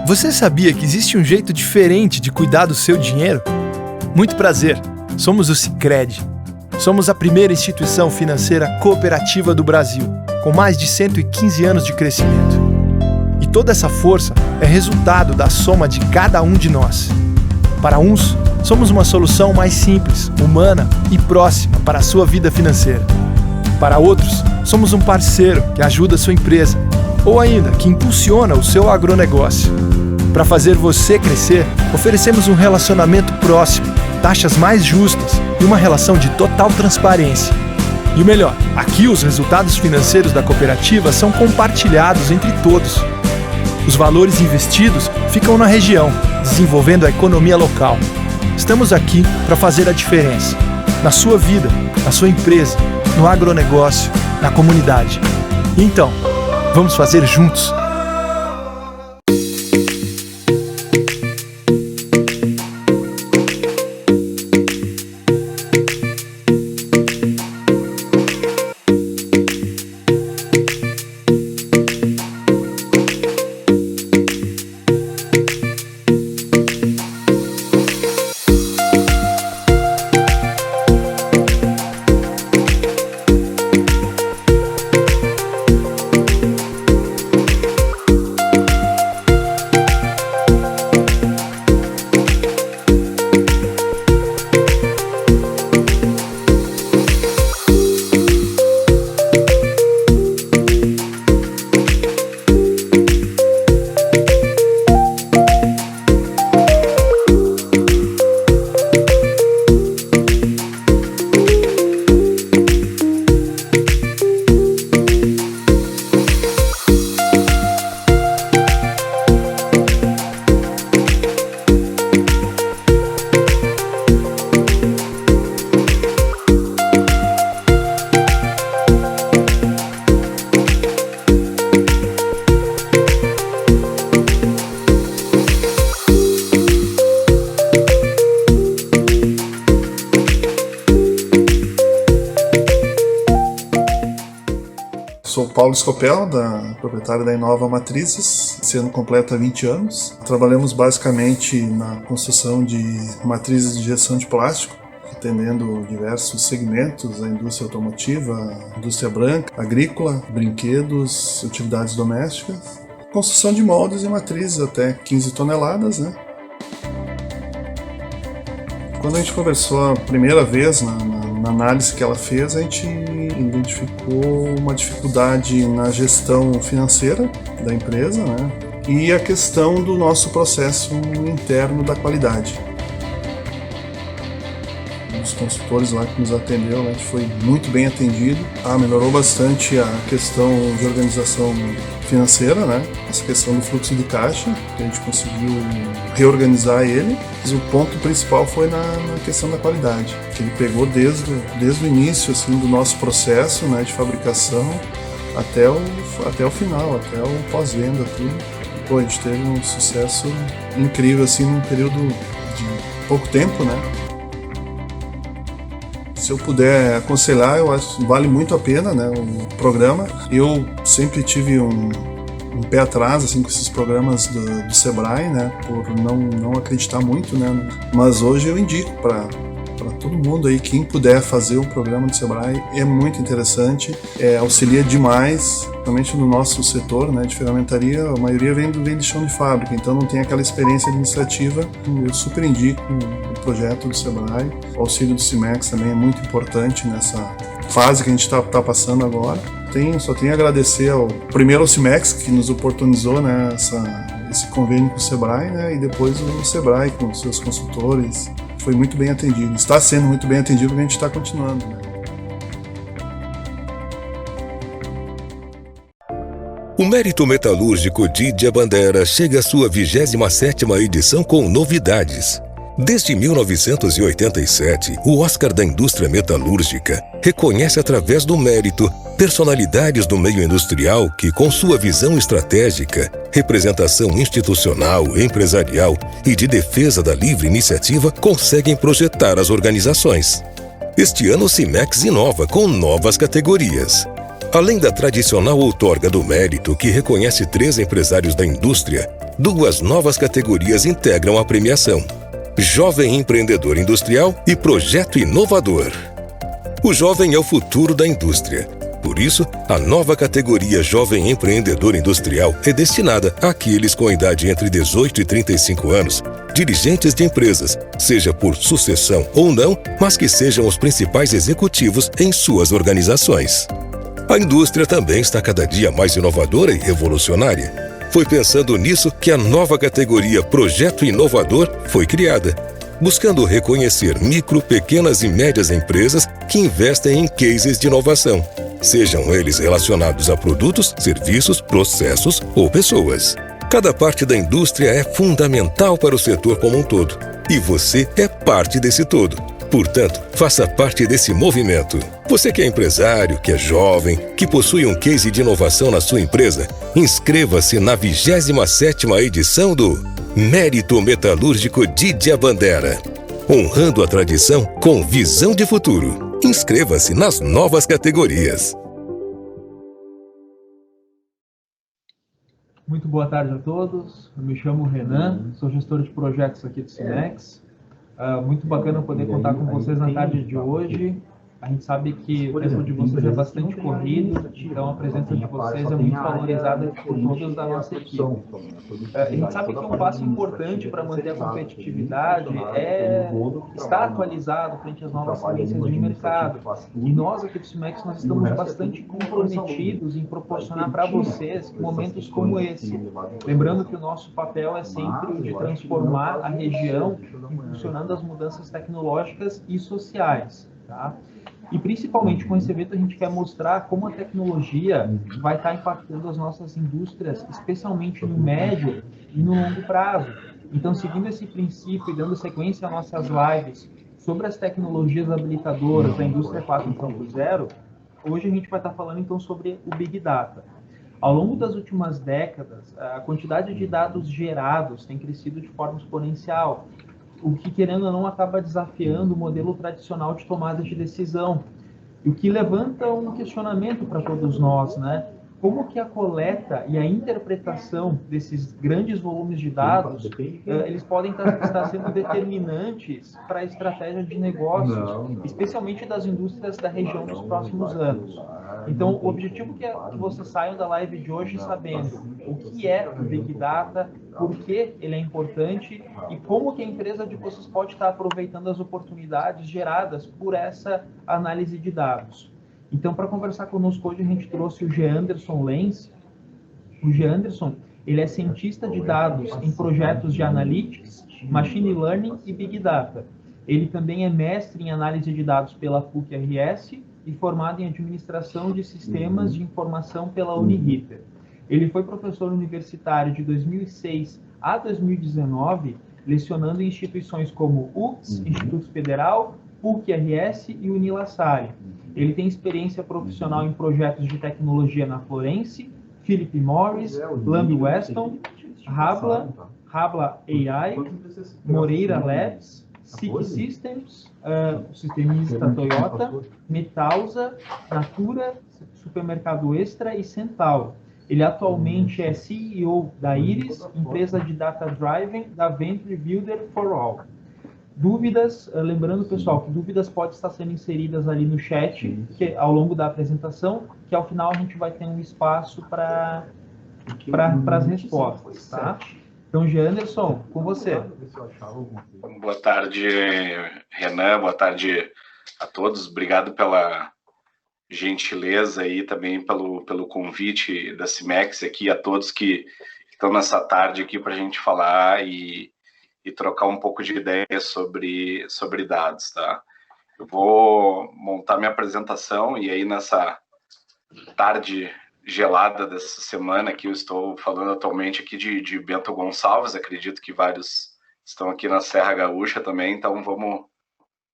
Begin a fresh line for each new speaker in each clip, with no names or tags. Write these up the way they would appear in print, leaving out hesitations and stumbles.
Você sabia que existe um jeito diferente de cuidar do seu dinheiro? Muito prazer, somos o Sicredi. Somos a primeira instituição financeira cooperativa do Brasil, com mais de 115 anos de crescimento. E toda essa força é resultado da soma de cada um de nós. Para uns, somos uma solução mais simples, humana e próxima para a sua vida financeira. Para outros, somos um parceiro que ajuda a sua empresa, ou ainda que impulsiona o seu agronegócio. Para fazer você crescer, oferecemos um relacionamento próximo, taxas mais justas e uma relação de total transparência. E o melhor, aqui os resultados financeiros da cooperativa são compartilhados entre todos. Os valores investidos ficam na região, desenvolvendo a economia local. Estamos aqui para fazer a diferença, na sua vida, na sua empresa, no agronegócio, na comunidade. Então, vamos fazer juntos.
Sou Paulo Scopel, proprietário da Inova Matrizes, esse ano completa 20 anos. Trabalhamos basicamente na construção de matrizes de injeção de plástico, atendendo diversos segmentos, a indústria automotiva, a indústria branca, agrícola, brinquedos, utilidades domésticas. Construção de moldes e matrizes até 15 toneladas, né? Quando a gente conversou a primeira vez na análise que ela fez, a gente identificou uma dificuldade na gestão financeira da empresa, né? E a questão do nosso processo interno da qualidade. Os consultores lá que nos atendeu, a gente foi muito bem atendido. Melhorou bastante a questão de organização financeira, né? Essa questão do fluxo de caixa, que a gente conseguiu reorganizar ele. Mas o ponto principal foi na questão da qualidade, que ele pegou desde o início assim, do nosso processo, né, de fabricação até o final, até o pós-venda, tudo. E, a gente teve um sucesso incrível assim, num período de pouco tempo, né? Se eu puder aconselhar, eu acho que vale muito a pena, né, o programa. Eu sempre tive um pé atrás assim, com esses programas do Sebrae, né, por não acreditar muito, né, mas hoje eu indico para todo mundo aí, quem puder fazer o programa do Sebrae, é muito interessante, auxilia demais, principalmente no nosso setor, né, de ferramentaria. A maioria vem de chão de fábrica, então não tem aquela experiência administrativa. Eu super indico o projeto do Sebrae. O auxílio do Cimex também é muito importante nessa fase que a gente está passando agora. Só tenho a agradecer primeiro ao Cimex, que nos oportunizou, né, esse convênio com o Sebrae, né, e depois o Sebrae com os seus consultores. Foi muito bem atendido, está sendo muito bem atendido, porque a gente está continuando, né?
O Mérito Metalúrgico Didia Bandera chega à sua 27ª edição com novidades. Desde 1987, o Oscar da Indústria Metalúrgica reconhece através do mérito personalidades do meio industrial que, com sua visão estratégica, representação institucional, empresarial e de defesa da livre iniciativa, conseguem projetar as organizações. Este ano o Cimex inova com novas categorias. Além da tradicional outorga do mérito, que reconhece 3 empresários da indústria, duas novas categorias integram a premiação: Jovem Empreendedor Industrial e Projeto Inovador. O jovem é o futuro da indústria. Por isso, a nova categoria Jovem Empreendedor Industrial é destinada àqueles com idade entre 18 e 35 anos, dirigentes de empresas, seja por sucessão ou não, mas que sejam os principais executivos em suas organizações. A indústria também está cada dia mais inovadora e revolucionária. Foi pensando nisso que a nova categoria Projeto Inovador foi criada, buscando reconhecer micro, pequenas e médias empresas que investem em cases de inovação, sejam eles relacionados a produtos, serviços, processos ou pessoas. Cada parte da indústria é fundamental para o setor como um todo, e você é parte desse todo. Portanto, faça parte desse movimento. Você que é empresário, que é jovem, que possui um case de inovação na sua empresa, inscreva-se na 27ª edição do Mérito Metalúrgico Didia Bandera, honrando a tradição com visão de futuro. Inscreva-se nas novas categorias.
Muito boa tarde a todos. Eu me chamo Renan, sou gestor de projetos aqui do Cimex. Muito bacana poder contar com vocês na tarde de hoje. A gente sabe que o tempo de vocês é bastante corrido, então a presença de vocês é muito valorizada por todos da nossa equipe. A gente sabe que um passo importante para manter a competitividade é estar atualizado frente às novas tendências de mercado. E nós aqui do Cimex, nós estamos bastante comprometidos em proporcionar para vocês momentos como esse. Lembrando que o nosso papel é sempre o de transformar a região, impulsionando as mudanças tecnológicas e sociais. Tá? E principalmente com esse evento a gente quer mostrar como a tecnologia vai estar impactando as nossas indústrias, especialmente no médio e no longo prazo. Então, seguindo esse princípio e dando sequência às nossas lives sobre as tecnologias habilitadoras da indústria 4.0, hoje a gente vai estar falando então sobre o Big Data. Ao longo das últimas décadas, a quantidade de dados gerados tem crescido de forma exponencial, o que, querendo ou não, acaba desafiando o modelo tradicional de tomada de decisão. E o que levanta um questionamento para todos nós, né? Como que a coleta e a interpretação desses grandes volumes de dados, eles podem estar sendo determinantes para a estratégia de negócios, especialmente das indústrias da região nos próximos anos. Então, o objetivo é que vocês saiam da live de hoje sabendo o que é o Big Data, por que ele é importante e como que a empresa de vocês pode estar aproveitando as oportunidades geradas por essa análise de dados. Então, para conversar conosco hoje, a gente trouxe o Geanderson Lenz. O Geanderson, ele é cientista de dados em projetos de Analytics, Machine Learning e Big Data. Ele também é mestre em análise de dados pela PUC-RS e formado em administração de sistemas de informação pela Uniriter. Ele foi professor universitário de 2006 a 2019, lecionando em instituições como UFS, Instituto Federal, PUC-RS e Unilassalle. Ele tem experiência profissional em projetos de tecnologia na Florence, Philip Morris, Lamb Weston, Habla AI, Moreira Labs, SIC Systems, o sistemista Toyota, Metalsa, Natura, Supermercado Extra e Centauro. Ele atualmente é CEO da Iris, empresa de Data Driven da Venture Builder for All. Dúvidas, lembrando, pessoal, que dúvidas podem estar sendo inseridas ali no chat ao longo da apresentação, que ao final a gente vai ter um espaço para as respostas, tá? Então, Geanderson, com você.
Boa tarde, Renan, boa tarde a todos. Obrigado pela gentileza e também pelo convite da Cimex aqui, a todos que estão nessa tarde aqui para a gente falar e trocar um pouco de ideias sobre dados, tá? Eu vou montar minha apresentação e aí nessa tarde gelada dessa semana que eu estou falando atualmente aqui de Bento Gonçalves, acredito que vários estão aqui na Serra Gaúcha também, então vamos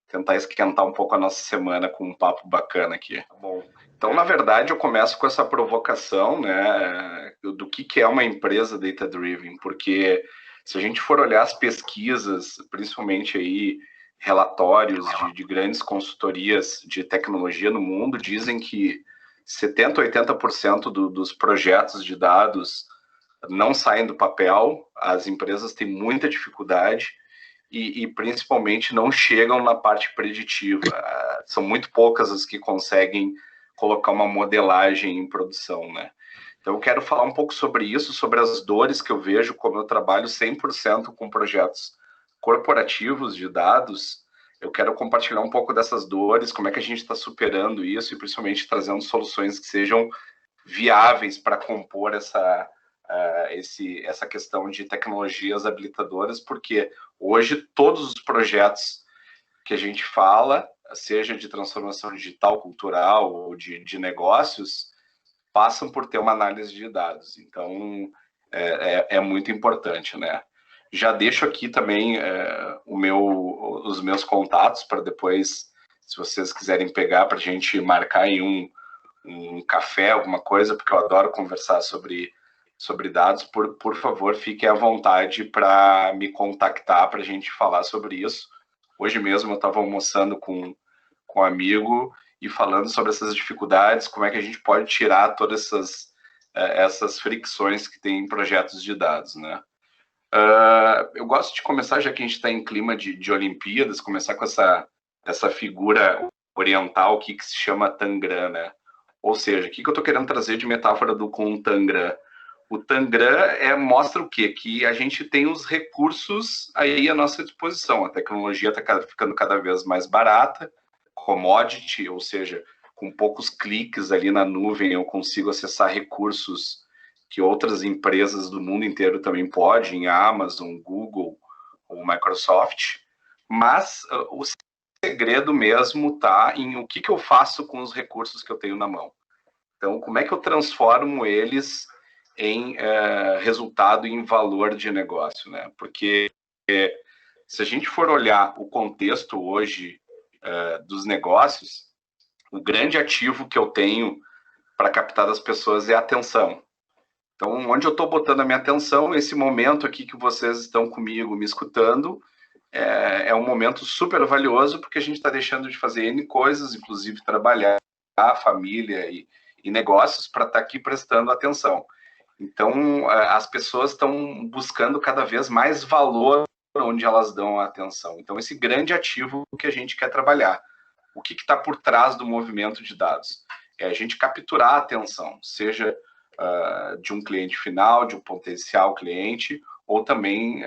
tentar esquentar um pouco a nossa semana com um papo bacana aqui. Bom, então na verdade eu começo com essa provocação, né, do que é uma empresa data-driven, porque se a gente for olhar as pesquisas, principalmente aí relatórios de grandes consultorias de tecnologia no mundo, dizem que 70% a 80% dos projetos de dados não saem do papel, as empresas têm muita dificuldade e principalmente não chegam na parte preditiva. São muito poucas as que conseguem colocar uma modelagem em produção, né? Então eu quero falar um pouco sobre isso, sobre as dores que eu vejo, como eu trabalho 100% com projetos corporativos de dados. Eu quero compartilhar um pouco dessas dores, como é que a gente está superando isso e principalmente trazendo soluções que sejam viáveis para compor essa questão de tecnologias habilitadoras, porque hoje todos os projetos que a gente fala, seja de transformação digital, cultural ou de negócios, passam por ter uma análise de dados. Então, é muito importante, né? Já deixo aqui também os meus contatos para depois, se vocês quiserem pegar, para a gente marcar aí um café, alguma coisa, porque eu adoro conversar sobre dados. Por favor, fiquem à vontade para me contactar para a gente falar sobre isso. Hoje mesmo eu estava almoçando com um amigo e falando sobre essas dificuldades, como é que a gente pode tirar todas essas fricções que tem em projetos de dados, né? Eu gosto de começar, já que a gente está em clima de Olimpíadas, começar com essa figura oriental que se chama Tangram, né? Ou seja, o que eu estou querendo trazer de metáfora com o Tangram? O Tangram mostra o quê? Que a gente tem os recursos aí à nossa disposição. A tecnologia está ficando cada vez mais barata, commodity, ou seja, com poucos cliques ali na nuvem eu consigo acessar recursos que outras empresas do mundo inteiro também podem, Amazon, Google ou Microsoft, mas o segredo mesmo está em o que eu faço com os recursos que eu tenho na mão. Então, como é que eu transformo eles em resultado, em valor de negócio, né? Porque se a gente for olhar o contexto hoje dos negócios, o grande ativo que eu tenho para captar das pessoas é a atenção. Então, onde eu estou botando a minha atenção, esse momento aqui que vocês estão comigo, me escutando, é um momento super valioso, porque a gente está deixando de fazer N coisas, inclusive trabalhar, família e negócios, para estar aqui prestando atenção. Então, as pessoas estão buscando cada vez mais valor onde elas dão a atenção. Então, esse grande ativo que a gente quer trabalhar. O que está por trás do movimento de dados? É a gente capturar a atenção, seja de um cliente final, de um potencial cliente, ou também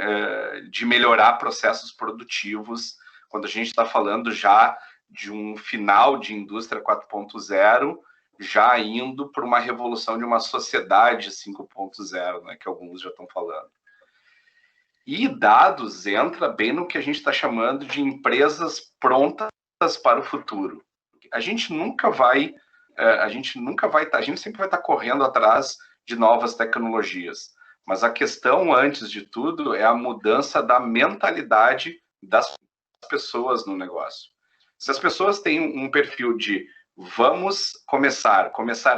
de melhorar processos produtivos, quando a gente está falando já de um final de indústria 4.0, já indo para uma revolução de uma sociedade 5.0, né, que alguns já estão falando. E dados entra bem no que a gente está chamando de empresas prontas para o futuro. A gente sempre vai estar correndo atrás de novas tecnologias. Mas a questão, antes de tudo, é a mudança da mentalidade das pessoas no negócio. Se as pessoas têm um perfil de vamos começar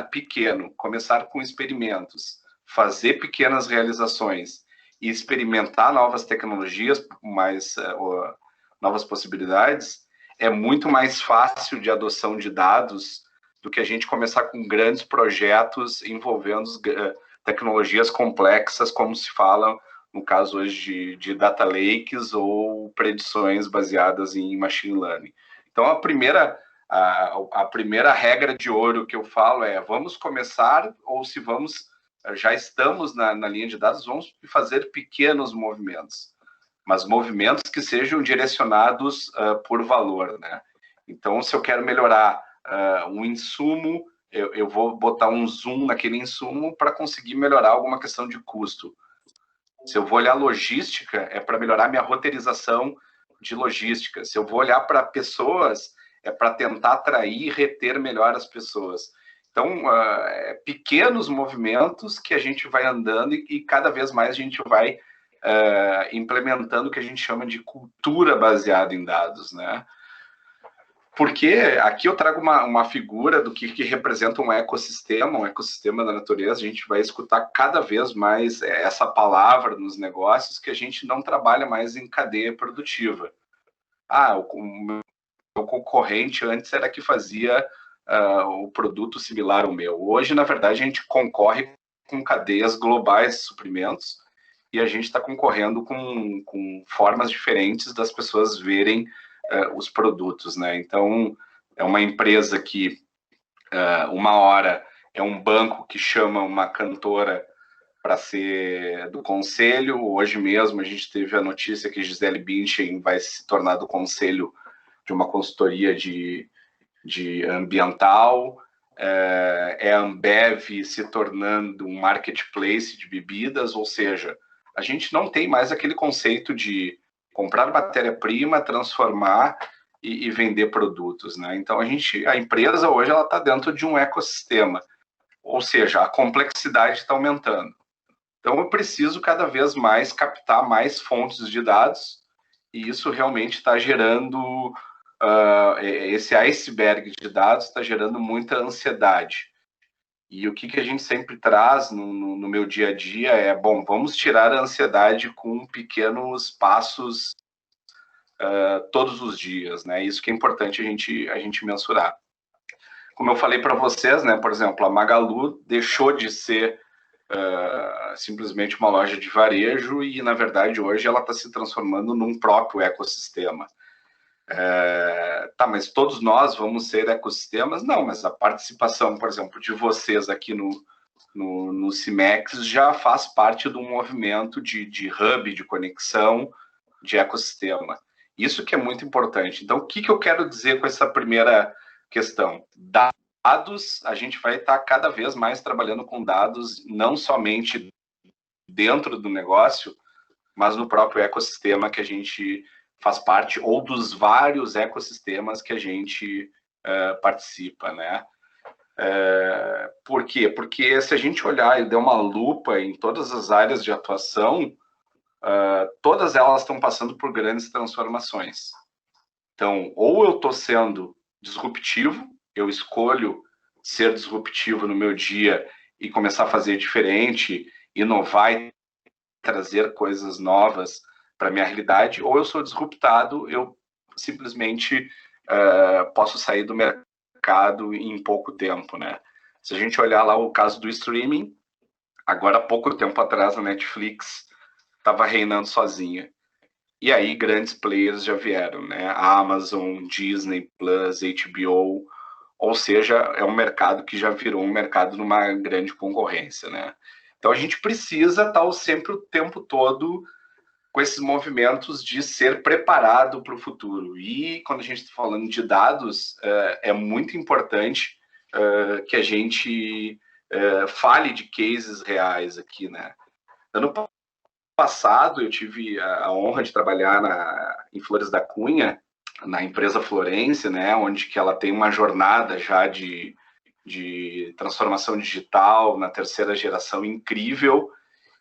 pequeno, começar com experimentos, fazer pequenas realizações e experimentar novas tecnologias, novas possibilidades, é muito mais fácil de adoção de dados do que a gente começar com grandes projetos envolvendo tecnologias complexas, como se fala no caso hoje de data lakes ou predições baseadas em machine learning. Então, a primeira regra de ouro que eu falo é vamos começar, ou se já estamos na linha de dados, vamos fazer pequenos movimentos, mas movimentos que sejam direcionados por valor, né? Então, se eu quero melhorar um insumo, eu vou botar um zoom naquele insumo para conseguir melhorar alguma questão de custo. Se eu vou olhar logística, é para melhorar minha roteirização de logística. Se eu vou olhar para pessoas, é para tentar atrair e reter melhor as pessoas. Então, pequenos movimentos que a gente vai andando e cada vez mais a gente vai implementando o que a gente chama de cultura baseada em dados, né? Porque aqui eu trago uma figura do que representa um ecossistema da natureza. A gente vai escutar cada vez mais essa palavra nos negócios, que a gente não trabalha mais em cadeia produtiva. O meu concorrente antes era que fazia o produto similar ao meu. Hoje, na verdade, a gente concorre com cadeias globais de suprimentos, e a gente está concorrendo com formas diferentes das pessoas verem os produtos, né? Então, é uma empresa que, uma hora, é um banco que chama uma cantora para ser do conselho. Hoje mesmo a gente teve a notícia que Gisele Bündchen vai se tornar do conselho de uma consultoria de ambiental. É a Ambev se tornando um marketplace de bebidas, ou seja, a gente não tem mais aquele conceito de comprar matéria-prima, transformar e vender produtos, né? Então a empresa hoje ela está dentro de um ecossistema, ou seja, a complexidade está aumentando. Então eu preciso cada vez mais captar mais fontes de dados, e isso realmente está gerando esse iceberg de dados está gerando muita ansiedade. E o que a gente sempre traz no meu dia a dia é, bom, vamos tirar a ansiedade com pequenos passos todos os dias, né? Isso que é importante a gente mensurar. Como eu falei para vocês, né? Por exemplo, a Magalu deixou de ser simplesmente uma loja de varejo e, na verdade, hoje ela está se transformando num próprio ecossistema. Tá, mas todos nós vamos ser ecossistemas? Não, mas a participação, por exemplo, de vocês aqui no CIMEX já faz parte do movimento de hub, de conexão, de ecossistema. Isso que é muito importante. Então, o que eu quero dizer com essa primeira questão? Dados, a gente vai estar cada vez mais trabalhando com dados, não somente dentro do negócio, mas no próprio ecossistema que a gente faz parte, ou dos vários ecossistemas que a gente participa, né? Por quê? Porque se a gente olhar e der uma lupa em todas as áreas de atuação, todas elas estão passando por grandes transformações. Então, ou eu estou sendo disruptivo, eu escolho ser disruptivo no meu dia e começar a fazer diferente, inovar e trazer coisas novas para minha realidade, ou eu sou disruptado, eu simplesmente posso sair do mercado em pouco tempo, né? Se a gente olhar lá o caso do streaming, agora há pouco tempo atrás a Netflix estava reinando sozinha. E aí grandes players já vieram, né? Amazon, Disney Plus, HBO, ou seja, é um mercado que já virou um mercado numa grande concorrência, né? Então a gente precisa estar sempre o tempo todo com esses movimentos de ser preparado para o futuro. E quando a gente está falando de dados, é muito importante que a gente fale de cases reais aqui, né? Ano passado, eu tive a honra de trabalhar em Flores da Cunha, na empresa Florence, né, onde que ela tem uma jornada já de transformação digital na terceira geração incrível,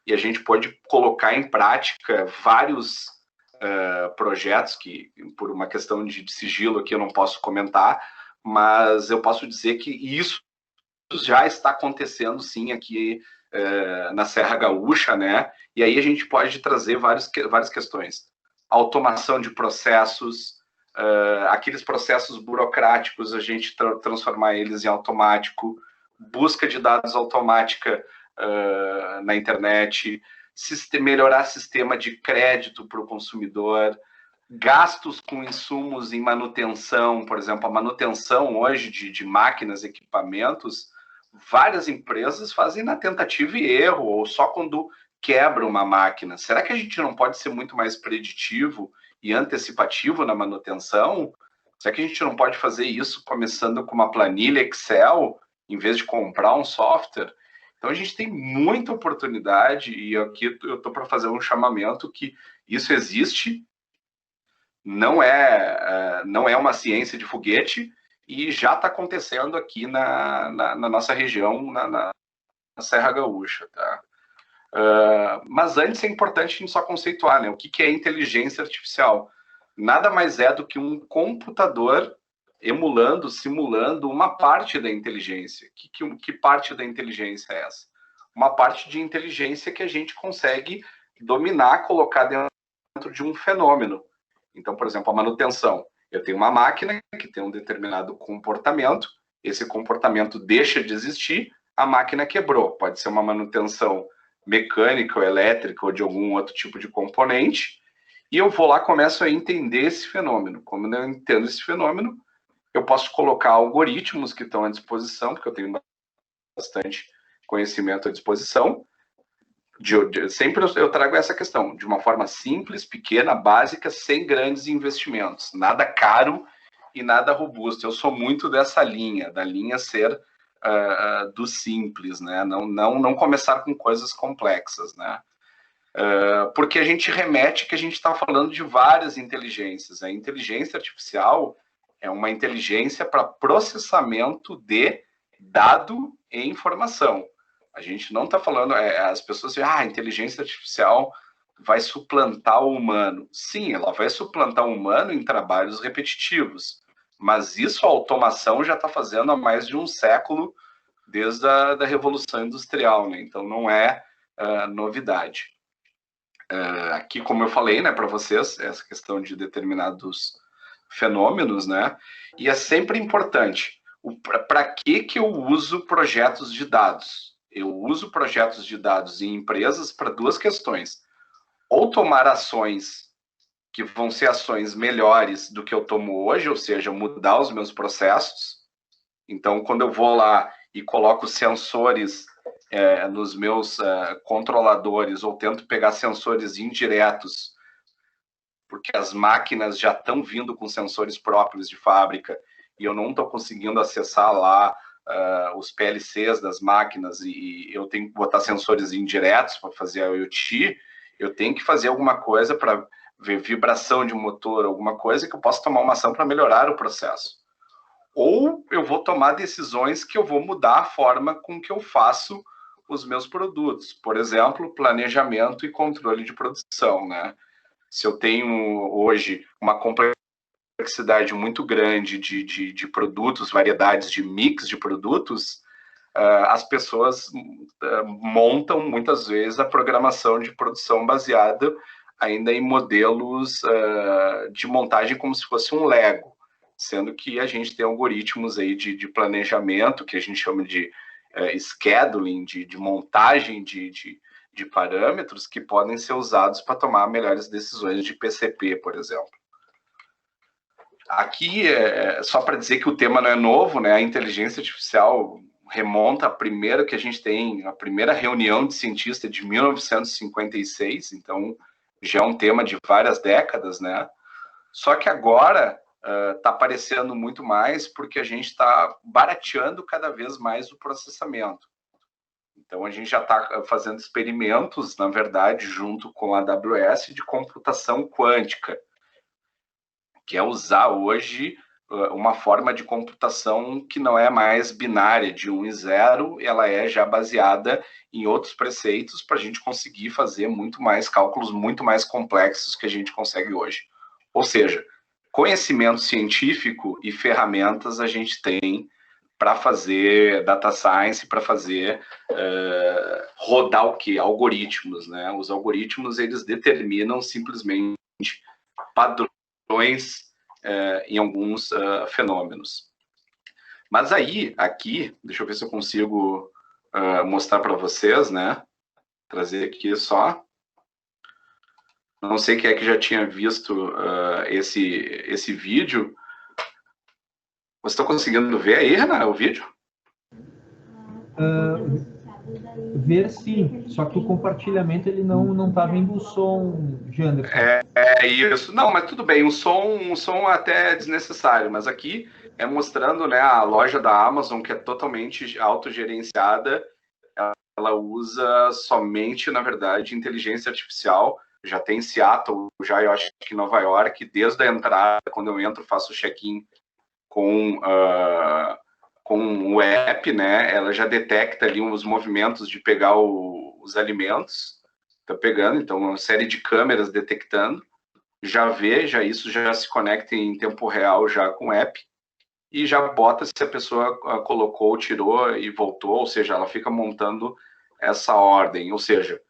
e a gente pode colocar em prática vários projetos que, por uma questão de sigilo aqui, eu não posso comentar, mas eu posso dizer que isso já está acontecendo, sim, aqui na Serra Gaúcha, né? E aí a gente pode trazer várias questões. Automação de processos, aqueles processos burocráticos, a gente transformar eles em automático, busca de dados automática na internet, melhorar sistema de crédito para o consumidor, gastos com insumos em manutenção, por exemplo, a manutenção hoje de máquinas, equipamentos, várias empresas fazem na tentativa e erro, ou só quando quebra uma máquina. Será que a gente não pode ser muito mais preditivo e antecipativo na manutenção? Será que a gente não pode fazer isso começando com uma planilha Excel, em vez de comprar um software? Então a gente tem muita oportunidade, e aqui eu estou para fazer um chamamento que isso existe, não é uma ciência de foguete, e já está acontecendo aqui na nossa região, na Serra Gaúcha, tá? Mas antes é importante a gente só conceituar, né? O que é inteligência artificial? Nada mais é do que um computador simulando uma parte da inteligência. Que parte da inteligência é essa? Uma parte de inteligência que a gente consegue dominar, colocar dentro de um fenômeno. Então, por exemplo, a manutenção. Eu tenho uma máquina que tem um determinado comportamento, esse comportamento deixa de existir, a máquina quebrou. Pode ser uma manutenção mecânica ou elétrica ou de algum outro tipo de componente, e eu vou lá, começo a entender esse fenômeno. Como eu entendo esse fenômeno, eu posso colocar algoritmos que estão à disposição, porque eu tenho bastante conhecimento à disposição. Sempre eu trago essa questão, de uma forma simples, pequena, básica, sem grandes investimentos. Nada caro e nada robusto. Eu sou muito dessa linha, da linha ser do simples, né? Não começar com coisas complexas, né? Porque a gente remete que a gente está falando de várias inteligências. A inteligência artificial é uma inteligência para processamento de dado e informação. A gente não está falando... as pessoas dizem, a inteligência artificial vai suplantar o humano. Sim, ela vai suplantar o humano em trabalhos repetitivos, mas isso a automação já está fazendo há mais de um século, desde a da Revolução Industrial, né? Então não é novidade. Aqui, como eu falei, né, para vocês, essa questão de determinados fenômenos, né? E é sempre importante, para que eu uso projetos de dados? Eu uso projetos de dados em empresas para duas questões. Ou tomar ações que vão ser ações melhores do que eu tomo hoje, ou seja, mudar os meus processos. Então, quando eu vou lá e coloco sensores nos meus controladores, ou tento pegar sensores indiretos, porque as máquinas já estão vindo com sensores próprios de fábrica, e eu não estou conseguindo acessar lá os PLCs das máquinas, e eu tenho que botar sensores indiretos para fazer a IoT, eu tenho que fazer alguma coisa para ver vibração de motor, alguma coisa que eu possa tomar uma ação para melhorar o processo. Ou eu vou tomar decisões que eu vou mudar a forma com que eu faço os meus produtos. Por exemplo, planejamento e controle de produção, né? Se eu tenho hoje uma complexidade muito grande de produtos, variedades de mix de produtos, as pessoas montam muitas vezes a programação de produção baseada ainda em modelos de montagem como se fosse um Lego, sendo que a gente tem algoritmos aí de planejamento, que a gente chama de scheduling, de montagem de parâmetros que podem ser usados para tomar melhores decisões de PCP, por exemplo. Aqui, só para dizer que o tema não é novo, né? A inteligência artificial remonta a primeira que a gente tem, a primeira reunião de cientista de 1956, então já é um tema de várias décadas, né? Só que agora está aparecendo muito mais porque a gente está barateando cada vez mais o processamento. Então, a gente já está fazendo experimentos, na verdade, junto com a AWS, de computação quântica, que é usar hoje uma forma de computação que não é mais binária, de 1 e 0, ela é já baseada em outros preceitos para a gente conseguir fazer muito mais cálculos, muito mais complexos que a gente consegue hoje. Ou seja, conhecimento científico e ferramentas a gente tem para fazer data science, para fazer rodar o quê? Algoritmos, né? Os algoritmos, eles determinam simplesmente padrões em alguns fenômenos. Mas aí, aqui, deixa eu ver se eu consigo mostrar para vocês, né? Trazer aqui só. Não sei quem é que já tinha visto esse vídeo. Você está conseguindo ver aí, Renan, o vídeo?
Ver sim, só que o compartilhamento ele não tá vendo o som, Janderson.
Isso. Não, mas tudo bem, um som até desnecessário, mas aqui é mostrando, né, a loja da Amazon, que é totalmente autogerenciada, ela usa somente, na verdade, inteligência artificial. Já tem em Seattle, já eu acho que em Nova York, desde a entrada, quando eu entro, faço o check-in com o app, né? Ela já detecta ali os movimentos de pegar os alimentos, tá pegando, então uma série de câmeras detectando, isso já se conecta em tempo real já com o app, e já bota se a pessoa colocou, tirou e voltou, ou seja, ela fica montando essa ordem, ou seja,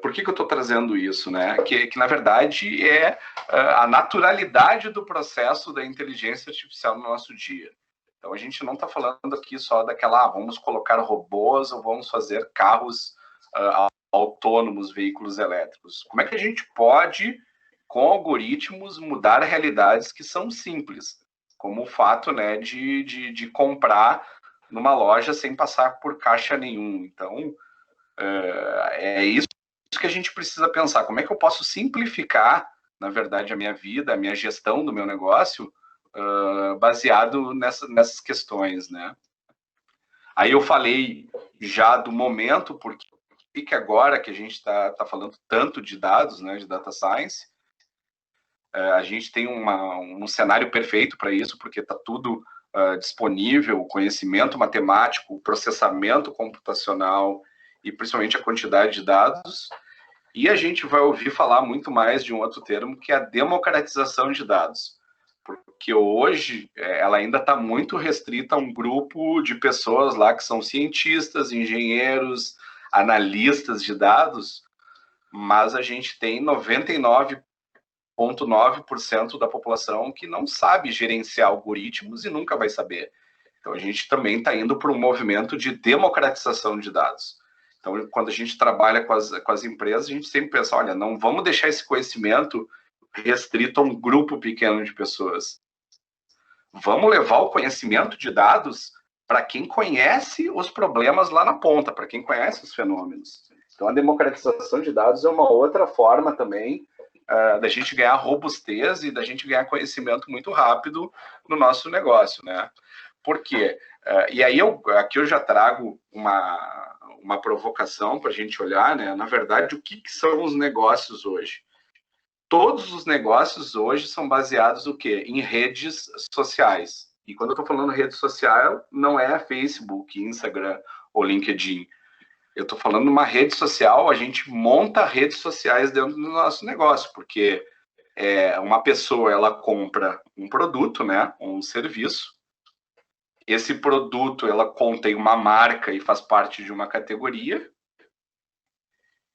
por que eu estou trazendo isso, né? Que na verdade é a naturalidade do processo da inteligência artificial no nosso dia. Então, a gente não está falando aqui só daquela, vamos colocar robôs ou vamos fazer carros autônomos, veículos elétricos. Como é que a gente pode, com algoritmos, mudar realidades que são simples, como o fato, né, de comprar numa loja sem passar por caixa nenhum. Então, é isso que a gente precisa pensar. Como é que eu posso simplificar, na verdade, a minha vida, a minha gestão do meu negócio, baseado nessas questões, né? Aí eu falei já do momento, porque agora que a gente está falando tanto de dados, né, de data science, a gente tem um cenário perfeito para isso, porque está tudo disponível, o conhecimento matemático, o processamento computacional e principalmente a quantidade de dados. E a gente vai ouvir falar muito mais de um outro termo, que é a democratização de dados. Porque hoje ela ainda está muito restrita a um grupo de pessoas lá que são cientistas, engenheiros, analistas de dados, mas a gente tem 99,9% da população que não sabe gerenciar algoritmos e nunca vai saber. Então, a gente também está indo para um movimento de democratização de dados. Então, quando a gente trabalha com as empresas, a gente sempre pensa, olha, não vamos deixar esse conhecimento restrito a um grupo pequeno de pessoas. Vamos levar o conhecimento de dados para quem conhece os problemas lá na ponta, para quem conhece os fenômenos. Então, a democratização de dados é uma outra forma também da gente ganhar robustez e da gente ganhar conhecimento muito rápido no nosso negócio, né? Por quê? E aí, aqui eu já trago uma provocação para a gente olhar, né? Na verdade, o que são os negócios hoje? Todos os negócios hoje são baseados o quê? Em redes sociais. E quando eu estou falando rede social, não é Facebook, Instagram ou LinkedIn. Eu estou falando de uma rede social, a gente monta redes sociais dentro do nosso negócio, porque uma pessoa, ela compra um produto, né, um serviço. Esse produto, ela contém uma marca e faz parte de uma categoria.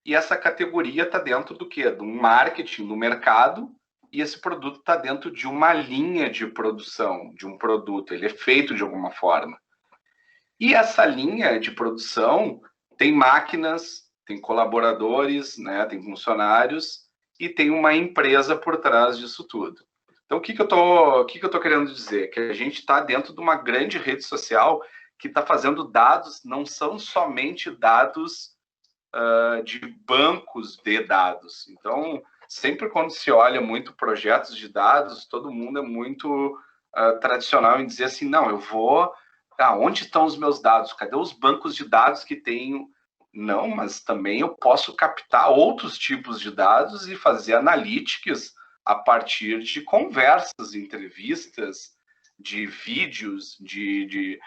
E essa categoria está dentro do quê? Do marketing, do mercado, e esse produto está dentro de uma linha de produção de um produto, ele é feito de alguma forma. E essa linha de produção tem máquinas, tem colaboradores, né, tem funcionários, e tem uma empresa por trás disso tudo. Então, o que eu tô querendo dizer? Que a gente está dentro de uma grande rede social que está fazendo dados, não são somente dados de bancos de dados. Então, sempre quando se olha muito projetos de dados, todo mundo é muito tradicional em dizer assim, não, eu vou... onde estão os meus dados? Cadê os bancos de dados que tenho? Não, mas também eu posso captar outros tipos de dados e fazer analytics a partir de conversas, entrevistas, de vídeos, de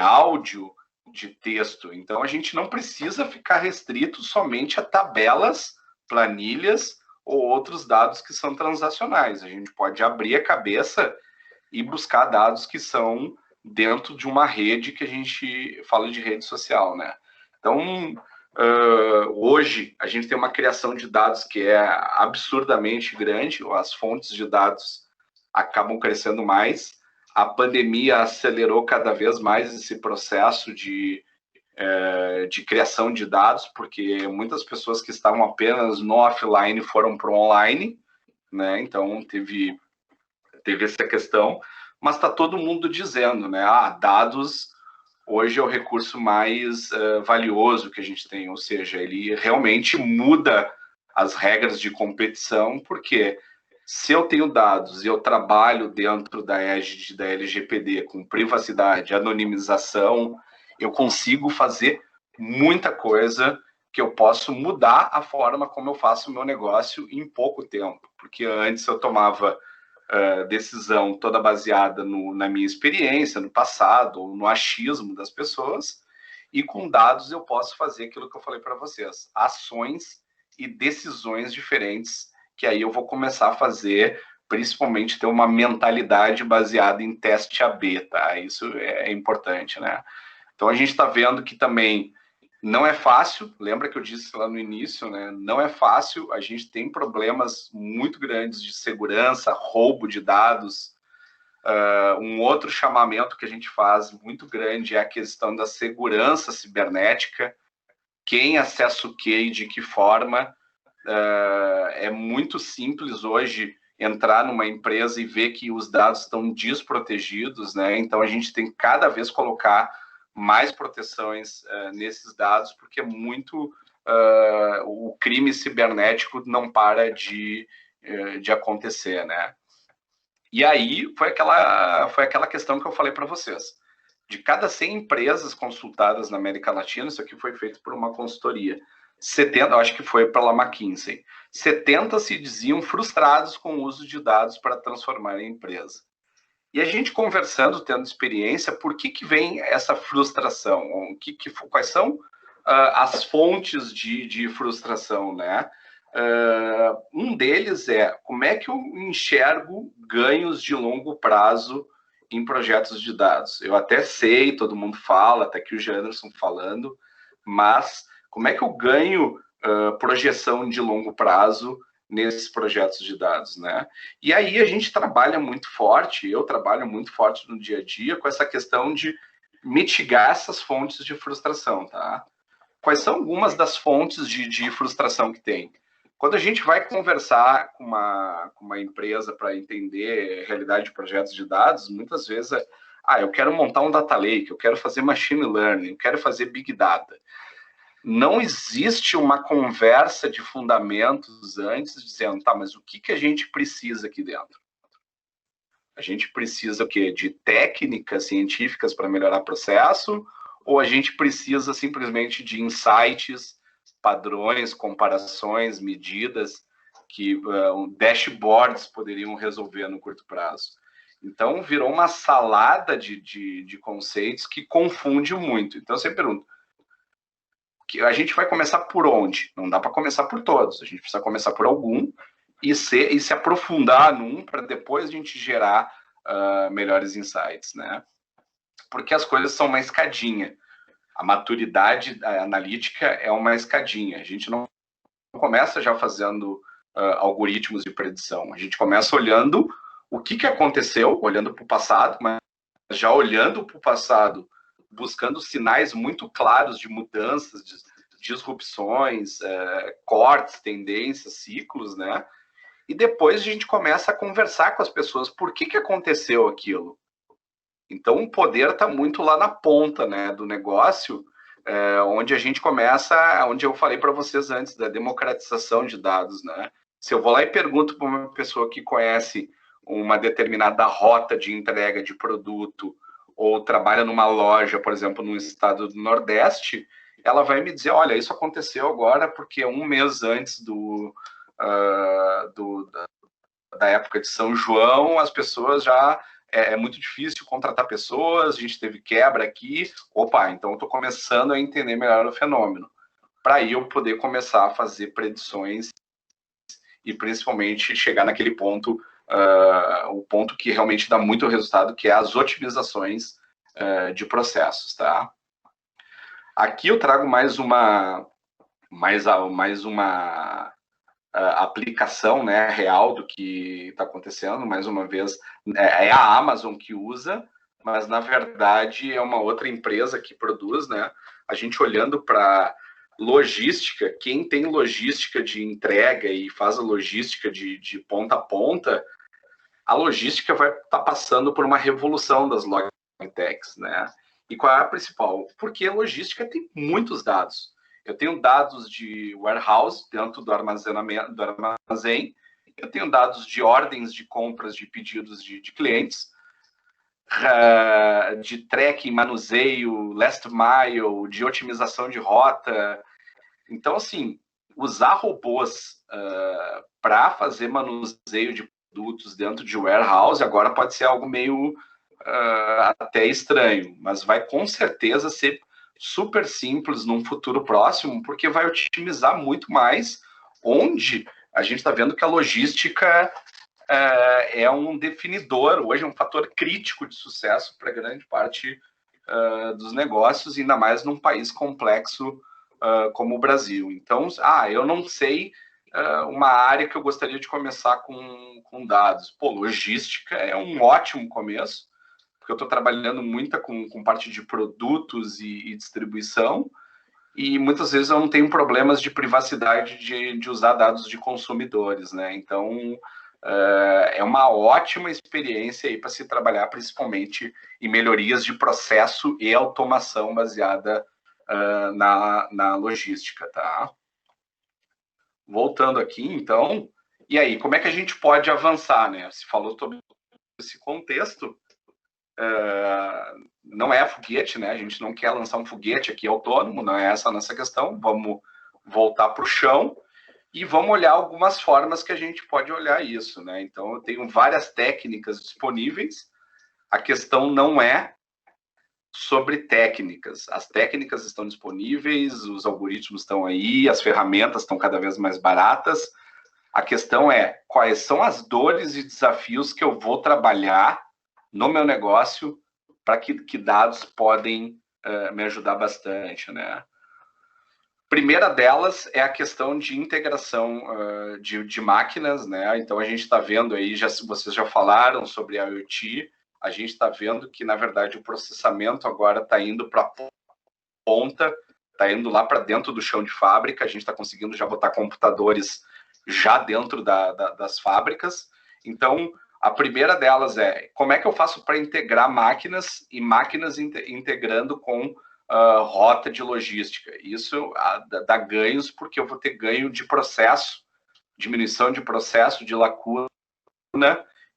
áudio, de texto. Então, a gente não precisa ficar restrito somente a tabelas, planilhas ou outros dados que são transacionais. A gente pode abrir a cabeça e buscar dados que são dentro de uma rede que a gente fala de rede social, né? Então, hoje, a gente tem uma criação de dados que é absurdamente grande, as fontes de dados acabam crescendo mais. A pandemia acelerou cada vez mais esse processo de criação de dados, porque muitas pessoas que estavam apenas no offline foram para o online, né? Então, teve essa questão, mas está todo mundo dizendo, né? Dados hoje é o recurso mais valioso que a gente tem, ou seja, ele realmente muda as regras de competição, porque se eu tenho dados e eu trabalho dentro da égide da LGPD com privacidade, anonimização, eu consigo fazer muita coisa que eu posso mudar a forma como eu faço o meu negócio em pouco tempo, porque antes eu tomava decisão toda baseada na minha experiência, no passado, ou no achismo das pessoas, e com dados eu posso fazer aquilo que eu falei para vocês, ações e decisões diferentes, que aí eu vou começar a fazer, principalmente ter uma mentalidade baseada em teste AB, tá? Isso é importante, né? Então a gente está vendo que também não é fácil, lembra que eu disse lá no início, né? Não é fácil, a gente tem problemas muito grandes de segurança, roubo de dados, Um outro chamamento que a gente faz muito grande é a questão da segurança cibernética. Quem acessa o quê e de que forma. É muito simples hoje entrar numa empresa e ver que os dados estão desprotegidos, né? Então a gente tem que cada vez colocar mais proteções nesses dados, porque o crime cibernético não para de acontecer, né? E aí foi aquela questão que eu falei para vocês. De cada 100 empresas consultadas na América Latina, isso aqui foi feito por uma consultoria, 70, eu acho que foi pela McKinsey, 70 se diziam frustrados com o uso de dados para transformar em empresa. E a gente conversando, tendo experiência, por que vem essa frustração? Quais são as fontes de frustração, né? Um deles é como é que eu enxergo ganhos de longo prazo em projetos de dados. Eu até sei, todo mundo fala, até aqui o Janderson falando, mas como é que eu ganho projeção de longo prazo nesses projetos de dados, né? E aí a gente trabalha muito forte, eu trabalho muito forte no dia a dia com essa questão de mitigar essas fontes de frustração, tá? Quais são algumas das fontes de frustração que tem? Quando a gente vai conversar com uma empresa para entender a realidade de projetos de dados, muitas vezes eu quero montar um data lake, eu quero fazer machine learning, eu quero fazer big data. Não existe uma conversa de fundamentos antes, dizendo, tá, mas o que a gente precisa aqui dentro? A gente precisa o quê? De técnicas científicas para melhorar o processo? Ou a gente precisa simplesmente de insights, padrões, comparações, medidas que dashboards poderiam resolver no curto prazo? Então, virou uma salada de conceitos que confunde muito. Então, você pergunta, a gente vai começar por onde? Não dá para começar por todos, a gente precisa começar por algum e se aprofundar num para depois a gente gerar melhores insights, né? Porque as coisas são uma escadinha. A maturidade analítica é uma escadinha. A gente não começa já fazendo algoritmos de predição. A gente começa olhando o que aconteceu, olhando para o passado, mas já olhando para o passado, buscando sinais muito claros de mudanças, de disrupções, cortes, tendências, ciclos, né? E depois a gente começa a conversar com as pessoas. Por que aconteceu aquilo? Então, o poder está muito lá na ponta, né, do negócio, onde a gente começa, onde eu falei para vocês antes, da democratização de dados, né? Se eu vou lá e pergunto para uma pessoa que conhece uma determinada rota de entrega de produto ou trabalha numa loja, por exemplo, no estado do Nordeste, ela vai me dizer, olha, isso aconteceu agora porque um mês antes da época de São João, as pessoas já... É muito difícil contratar pessoas, a gente teve quebra aqui. Opa, então eu estou começando a entender melhor o fenômeno. Para aí eu poder começar a fazer predições e principalmente chegar naquele ponto, o ponto que realmente dá muito resultado, que é as otimizações de processos, tá? Aqui eu trago mais uma aplicação, né, real do que está acontecendo. Mais uma vez, é a Amazon que usa, mas na verdade é uma outra empresa que produz, né? A gente olhando para logística, quem tem logística de entrega e faz a logística de ponta a ponta, a logística vai estar passando por uma revolução das logtechs, né? E qual é a principal? Porque a logística tem muitos dados. Eu tenho dados de warehouse dentro do armazém, eu tenho dados de ordens de compras de pedidos de clientes, de tracking, manuseio, last mile, de otimização de rota. Então, assim, usar robôs para fazer manuseio de produtos dentro de warehouse agora pode ser algo meio até estranho, mas vai com certeza ser super simples num futuro próximo, porque vai otimizar muito mais, onde a gente está vendo que a logística é um definidor, hoje é um fator crítico de sucesso para grande parte dos negócios, ainda mais num país complexo como o Brasil. Então, eu não sei uma área que eu gostaria de começar com dados. Pô, logística é um ótimo começo, porque eu estou trabalhando muito com parte de produtos e distribuição, e muitas vezes eu não tenho problemas de privacidade de usar dados de consumidores, né? Então, é uma ótima experiência aí para se trabalhar, principalmente em melhorias de processo e automação baseada na logística, tá? Voltando aqui, então, e aí, como é que a gente pode avançar, né? Se falou sobre esse contexto, não é foguete, né? A gente não quer lançar um foguete aqui autônomo, não é essa a nossa questão. Vamos voltar para o chão e vamos olhar algumas formas que a gente pode olhar isso, né? Então, eu tenho várias técnicas disponíveis. A questão não é sobre técnicas. As técnicas estão disponíveis, os algoritmos estão aí, as ferramentas estão cada vez mais baratas. A questão é quais são as dores e desafios que eu vou trabalhar no meu negócio para que dados podem me ajudar bastante, né? Primeira delas é a questão de integração de máquinas, né? Então, a gente está vendo aí, vocês já falaram sobre a IoT, a gente está vendo que, na verdade, o processamento agora está indo para a ponta, está indo lá para dentro do chão de fábrica, a gente está conseguindo já botar computadores já dentro das fábricas. Então, a primeira delas é como é que eu faço para integrar máquinas e máquinas integrando com rota de logística. Isso dá ganhos, porque eu vou ter ganho de processo, diminuição de processo, de lacuna,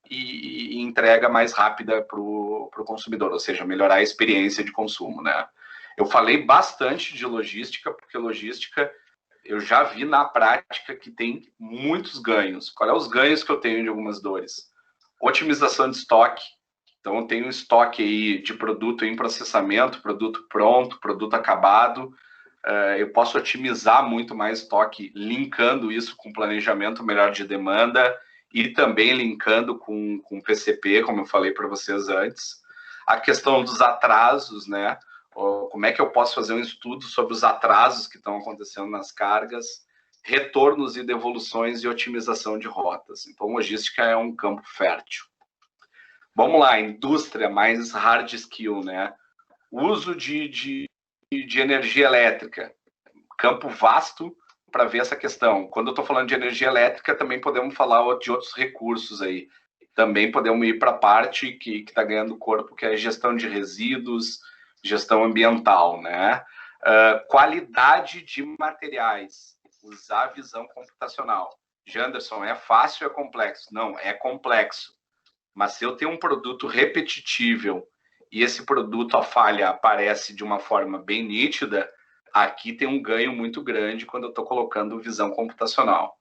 e entrega mais rápida para o consumidor, ou seja, melhorar a experiência de consumo, né? Eu falei bastante de logística, porque logística eu já vi na prática que tem muitos ganhos. Qual é os ganhos que eu tenho de algumas dores? Otimização de estoque. Então, eu tenho um estoque aí de produto em processamento, produto pronto, produto acabado. Eu posso otimizar muito mais estoque, linkando isso com planejamento melhor de demanda, e também linkando com PCP, como eu falei para vocês antes. A questão dos atrasos, né? Como é que eu posso fazer um estudo sobre os atrasos que estão acontecendo nas cargas, retornos e devoluções e otimização de rotas. Então, logística é um campo fértil. Vamos lá, indústria mais hard skill, né? Uso de energia elétrica. Campo vasto para ver essa questão. Quando eu estou falando de energia elétrica, também podemos falar de outros recursos aí. Também podemos ir para a parte que está ganhando corpo, que é gestão de resíduos, gestão ambiental, né? Qualidade de materiais, usar a visão computacional. Janderson, é fácil ou é complexo? Não, é complexo. Mas se eu tenho um produto repetível e esse produto, a falha aparece de uma forma bem nítida, aqui tem um ganho muito grande quando eu estou colocando visão computacional.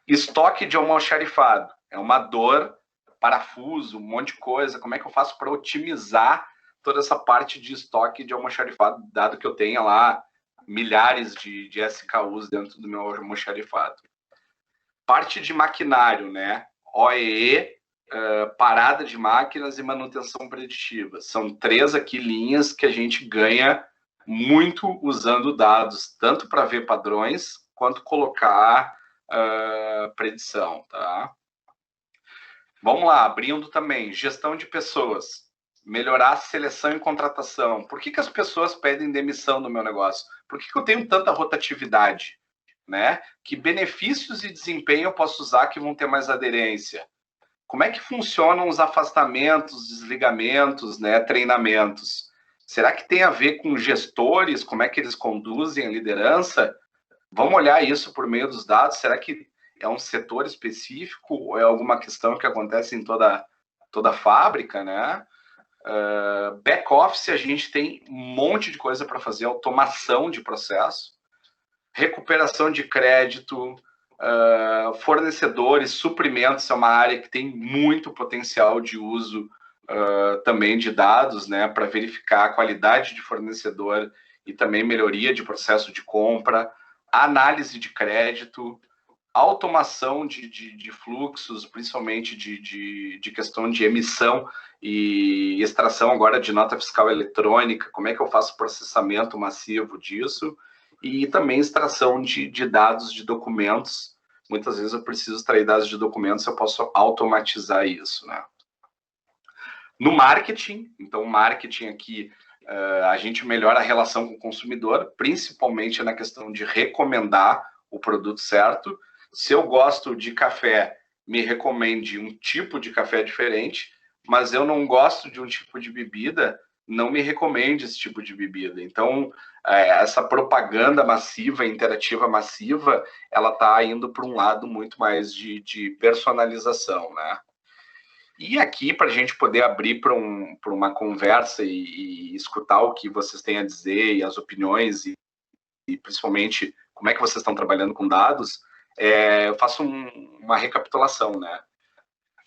Estoque de almoxarifado. É uma dor, parafuso, um monte de coisa. Como é que eu faço para otimizar toda essa parte de estoque de almoxarifado, dado que eu tenha lá milhares de SKUs dentro do meu almoxarifado? Parte de maquinário, né? OEE, parada de máquinas e manutenção preditiva. São 3 aqui linhas que a gente ganha muito usando dados, tanto para ver padrões, quanto colocar predição, tá? Vamos lá, abrindo também, gestão de pessoas, melhorar a seleção e contratação. Por que as pessoas pedem demissão no meu negócio? Por que eu tenho tanta rotatividade, né? Que benefícios e desempenho eu posso usar que vão ter mais aderência? Como é que funcionam os afastamentos, desligamentos, né, treinamentos? Será que tem a ver com gestores? Como é que eles conduzem a liderança? Vamos olhar isso por meio dos dados. Será que é um setor específico ou é alguma questão que acontece em toda a fábrica, né? Back-office, a gente tem um monte de coisa para fazer, automação de processo, recuperação de crédito, fornecedores, suprimentos, é uma área que tem muito potencial de uso também de dados, né, para verificar a qualidade de fornecedor e também melhoria de processo de compra, análise de crédito, automação de fluxos, principalmente de questão de emissão e extração agora de nota fiscal eletrônica, como é que eu faço processamento massivo disso, e também extração de dados de documentos muitas vezes eu preciso extrair dados de documentos, eu posso automatizar isso, né? No marketing, então o marketing aqui, a gente melhora a relação com o consumidor, principalmente na questão de recomendar o produto certo. Se eu gosto de café, me recomende um tipo de café diferente, mas eu não gosto de um tipo de bebida, não me recomende esse tipo de bebida. Então, essa propaganda massiva, interativa massiva, ela está indo para um lado muito mais de personalização, né? E aqui, para a gente poder abrir para uma conversa e escutar o que vocês têm a dizer e as opiniões, e principalmente como é que vocês estão trabalhando com dados, eu faço uma recapitulação, né?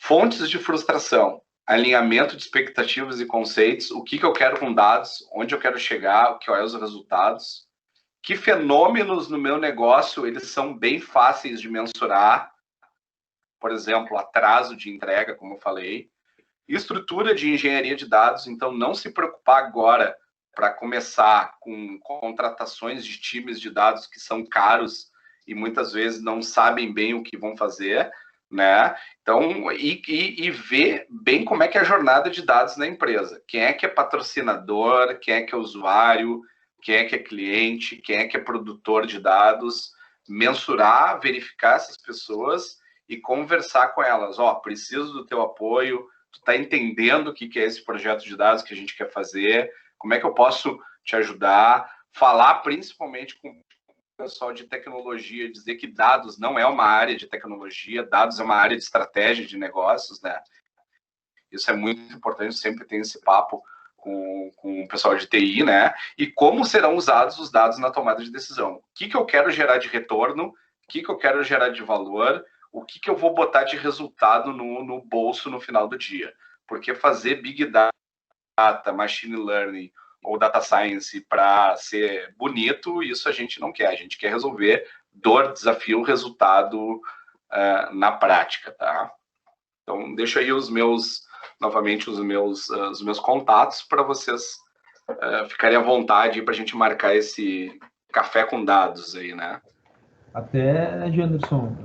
Fontes de frustração, alinhamento de expectativas e conceitos, o que eu quero com dados, onde eu quero chegar, quais os resultados, que fenômenos no meu negócio eles são bem fáceis de mensurar, por exemplo, atraso de entrega, como eu falei, estrutura de engenharia de dados, então não se preocupar agora para começar com contratações de times de dados que são caros e muitas vezes não sabem bem o que vão fazer, né? Então, e ver bem como é que é a jornada de dados na empresa. Quem é que é patrocinador, quem é que é usuário, quem é que é cliente, quem é que é produtor de dados, mensurar, verificar essas pessoas e conversar com elas. Preciso do teu apoio, tu está entendendo o que é esse projeto de dados que a gente quer fazer, como é que eu posso te ajudar, falar principalmente com o pessoal de tecnologia, dizer que dados não é uma área de tecnologia, dados é uma área de estratégia de negócios, né? Isso é muito importante, sempre tem esse papo com o pessoal de TI, né? E como serão usados os dados na tomada de decisão. O que eu quero gerar de retorno, o que eu quero gerar de valor, o que eu vou botar de resultado no bolso no final do dia. Porque fazer Big Data, Machine Learning ou Data Science para ser bonito, isso a gente não quer. A gente quer resolver dor, desafio, resultado na prática, tá? Então, deixo aí novamente os meus contatos para vocês ficarem à vontade para a gente marcar esse café com dados aí, né?
Até, Janderson,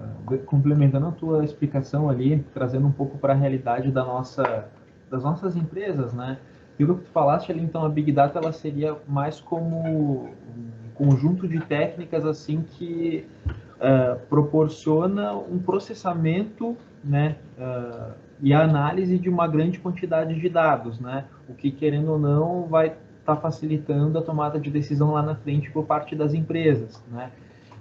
complementando a tua explicação ali, trazendo um pouco para a realidade das nossas empresas, né? Pelo que tu falaste ali, então, a Big Data ela seria mais como um conjunto de técnicas assim que proporciona um processamento, né, e a análise de uma grande quantidade de dados, né? O que, querendo ou não, vai estar facilitando a tomada de decisão lá na frente por parte das empresas, né?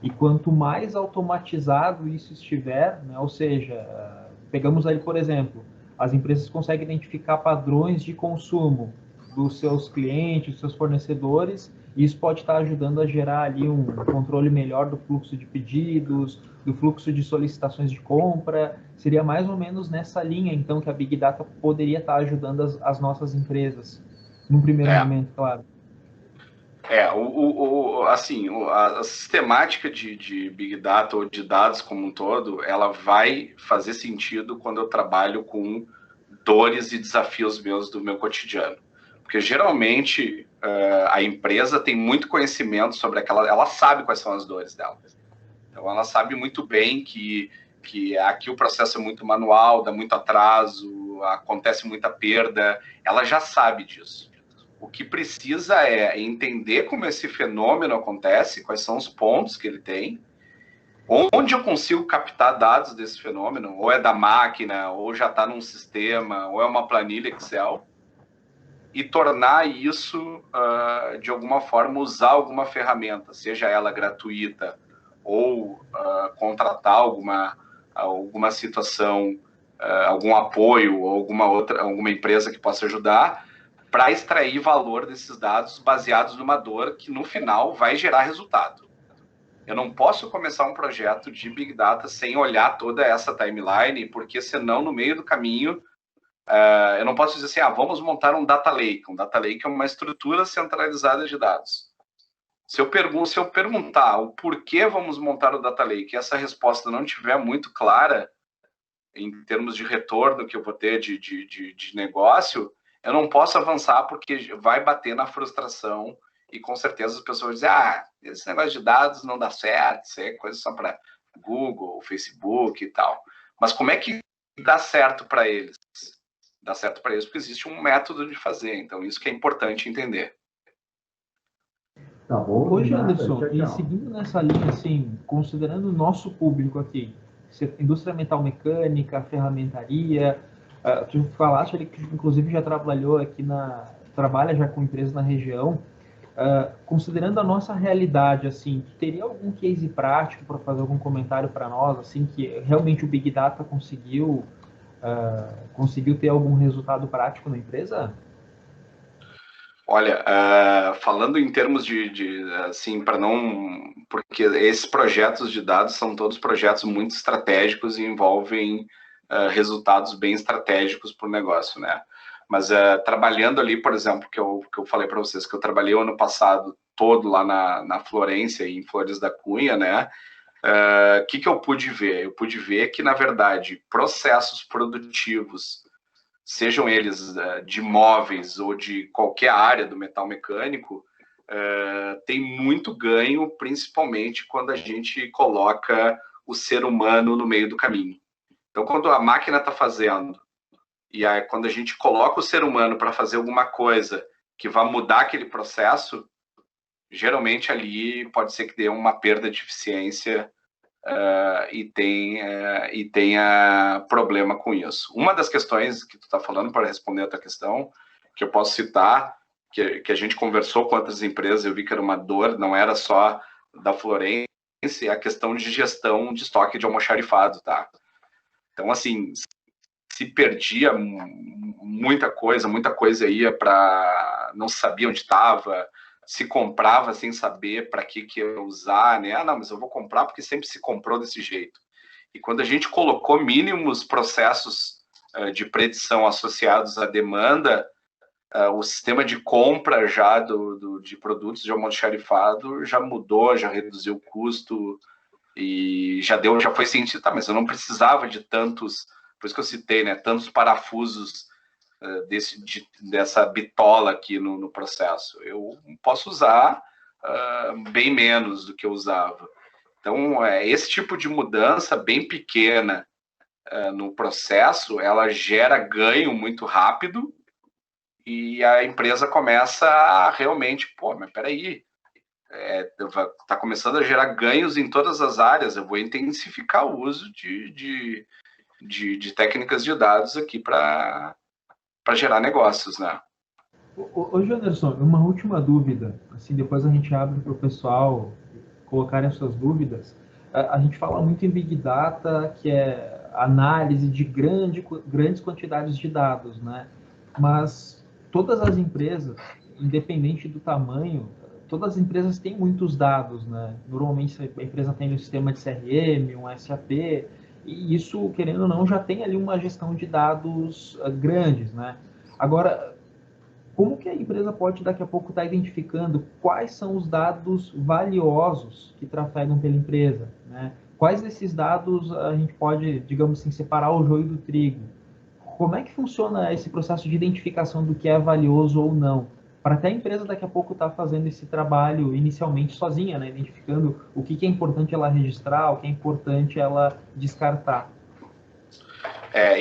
E quanto mais automatizado isso estiver, né, ou seja, pegamos aí, por exemplo, as empresas conseguem identificar padrões de consumo dos seus clientes, dos seus fornecedores, e isso pode estar ajudando a gerar ali um controle melhor do fluxo de pedidos, do fluxo de solicitações de compra. Seria mais ou menos nessa linha, então, que a Big Data poderia estar ajudando as nossas empresas, num primeiro momento, claro.
Assim, a sistemática de Big Data ou de dados como um todo, ela vai fazer sentido quando eu trabalho com dores e desafios meus do meu cotidiano. Porque, geralmente, a empresa tem muito conhecimento sobre ela sabe quais são as dores dela. Então, ela sabe muito bem que aqui o processo é muito manual, dá muito atraso, acontece muita perda, ela já sabe disso. O que precisa é entender como esse fenômeno acontece, quais são os pontos que ele tem, onde eu consigo captar dados desse fenômeno, ou é da máquina, ou já está num sistema, ou é uma planilha Excel, e tornar isso, de alguma forma, usar alguma ferramenta, seja ela gratuita, ou contratar alguma situação, algum apoio, ou alguma empresa que possa ajudar, para extrair valor desses dados baseados numa dor que, no final, vai gerar resultado. Eu não posso começar um projeto de Big Data sem olhar toda essa timeline, porque senão, no meio do caminho, eu não posso dizer assim, vamos montar um Data Lake. Um Data Lake é uma estrutura centralizada de dados. Se eu perguntar o porquê vamos montar o Data Lake e essa resposta não estiver muito clara, em termos de retorno que eu vou ter de negócio, eu não posso avançar porque vai bater na frustração e com certeza as pessoas vão dizer, esse negócio de dados não dá certo, isso é coisa só para Google, Facebook e tal. Mas como é que dá certo para eles? Dá certo para eles porque existe um método de fazer, então isso que é importante entender.
Tá bom. Hoje, Anderson, tchau, tchau. E seguindo nessa linha, assim, considerando o nosso público aqui, indústria metal mecânica, ferramentaria, tu falaste ali que inclusive já trabalhou aqui trabalha já com empresas na região, considerando a nossa realidade, assim, tu teria algum case prático para fazer algum comentário para nós, assim, que realmente o Big Data conseguiu ter algum resultado prático na empresa?
Olha, falando em termos assim, para não... Porque esses projetos de dados são todos projetos muito estratégicos e envolvem resultados bem estratégicos para o negócio, né? Mas trabalhando ali, por exemplo, que eu falei para vocês, que eu trabalhei o ano passado todo lá na Florência, em Flores da Cunha, né? Que eu pude ver? Eu pude ver que, na verdade, processos produtivos, sejam eles de móveis ou de qualquer área do metal mecânico, tem muito ganho, principalmente quando a gente coloca o ser humano no meio do caminho. Então, quando a máquina está fazendo, e aí, quando a gente coloca o ser humano para fazer alguma coisa que vai mudar aquele processo, geralmente ali pode ser que dê uma perda de eficiência e tenha problema com isso. Uma das questões que tu está falando, para responder a tua questão, que eu posso citar, que a gente conversou com outras empresas, eu vi que era uma dor, não era só da Florência, é a questão de gestão de estoque de almoxarifado, tá? Então, assim, se perdia muita coisa ia para... não sabia onde estava, se comprava sem saber para que ia usar, né? Não, mas eu vou comprar porque sempre se comprou desse jeito. E quando a gente colocou mínimos processos de predição associados à demanda, o sistema de compra já de produtos de almoxarifado já mudou, já reduziu o custo e já foi sentido, tá, mas eu não precisava de tantos, por isso que eu citei, né, tantos parafusos dessa bitola aqui no processo. Eu posso usar bem menos do que eu usava. Então, esse tipo de mudança bem pequena no processo, ela gera ganho muito rápido e a empresa começa a realmente, mas peraí, está começando a gerar ganhos em todas as áreas, eu vou intensificar o uso de técnicas de dados aqui para gerar negócios, né?
Ô Janderson, uma última dúvida, assim, depois a gente abre para o pessoal colocarem as suas dúvidas. A gente fala muito em Big Data, que é análise de grandes quantidades de dados, né? Mas todas as empresas, independente do tamanho, todas as empresas têm muitos dados, né? Normalmente a empresa tem um sistema de CRM, um SAP, e isso, querendo ou não, já tem ali uma gestão de dados grandes, né? Agora, como que a empresa pode, daqui a pouco, estar identificando quais são os dados valiosos que trafegam pela empresa, né? Quais desses dados a gente pode, digamos assim, separar o joio do trigo? Como é que funciona esse processo de identificação do que é valioso ou não? Para até a empresa, daqui a pouco, estar fazendo esse trabalho inicialmente sozinha, né? Identificando o que é importante ela registrar, o que é importante ela descartar.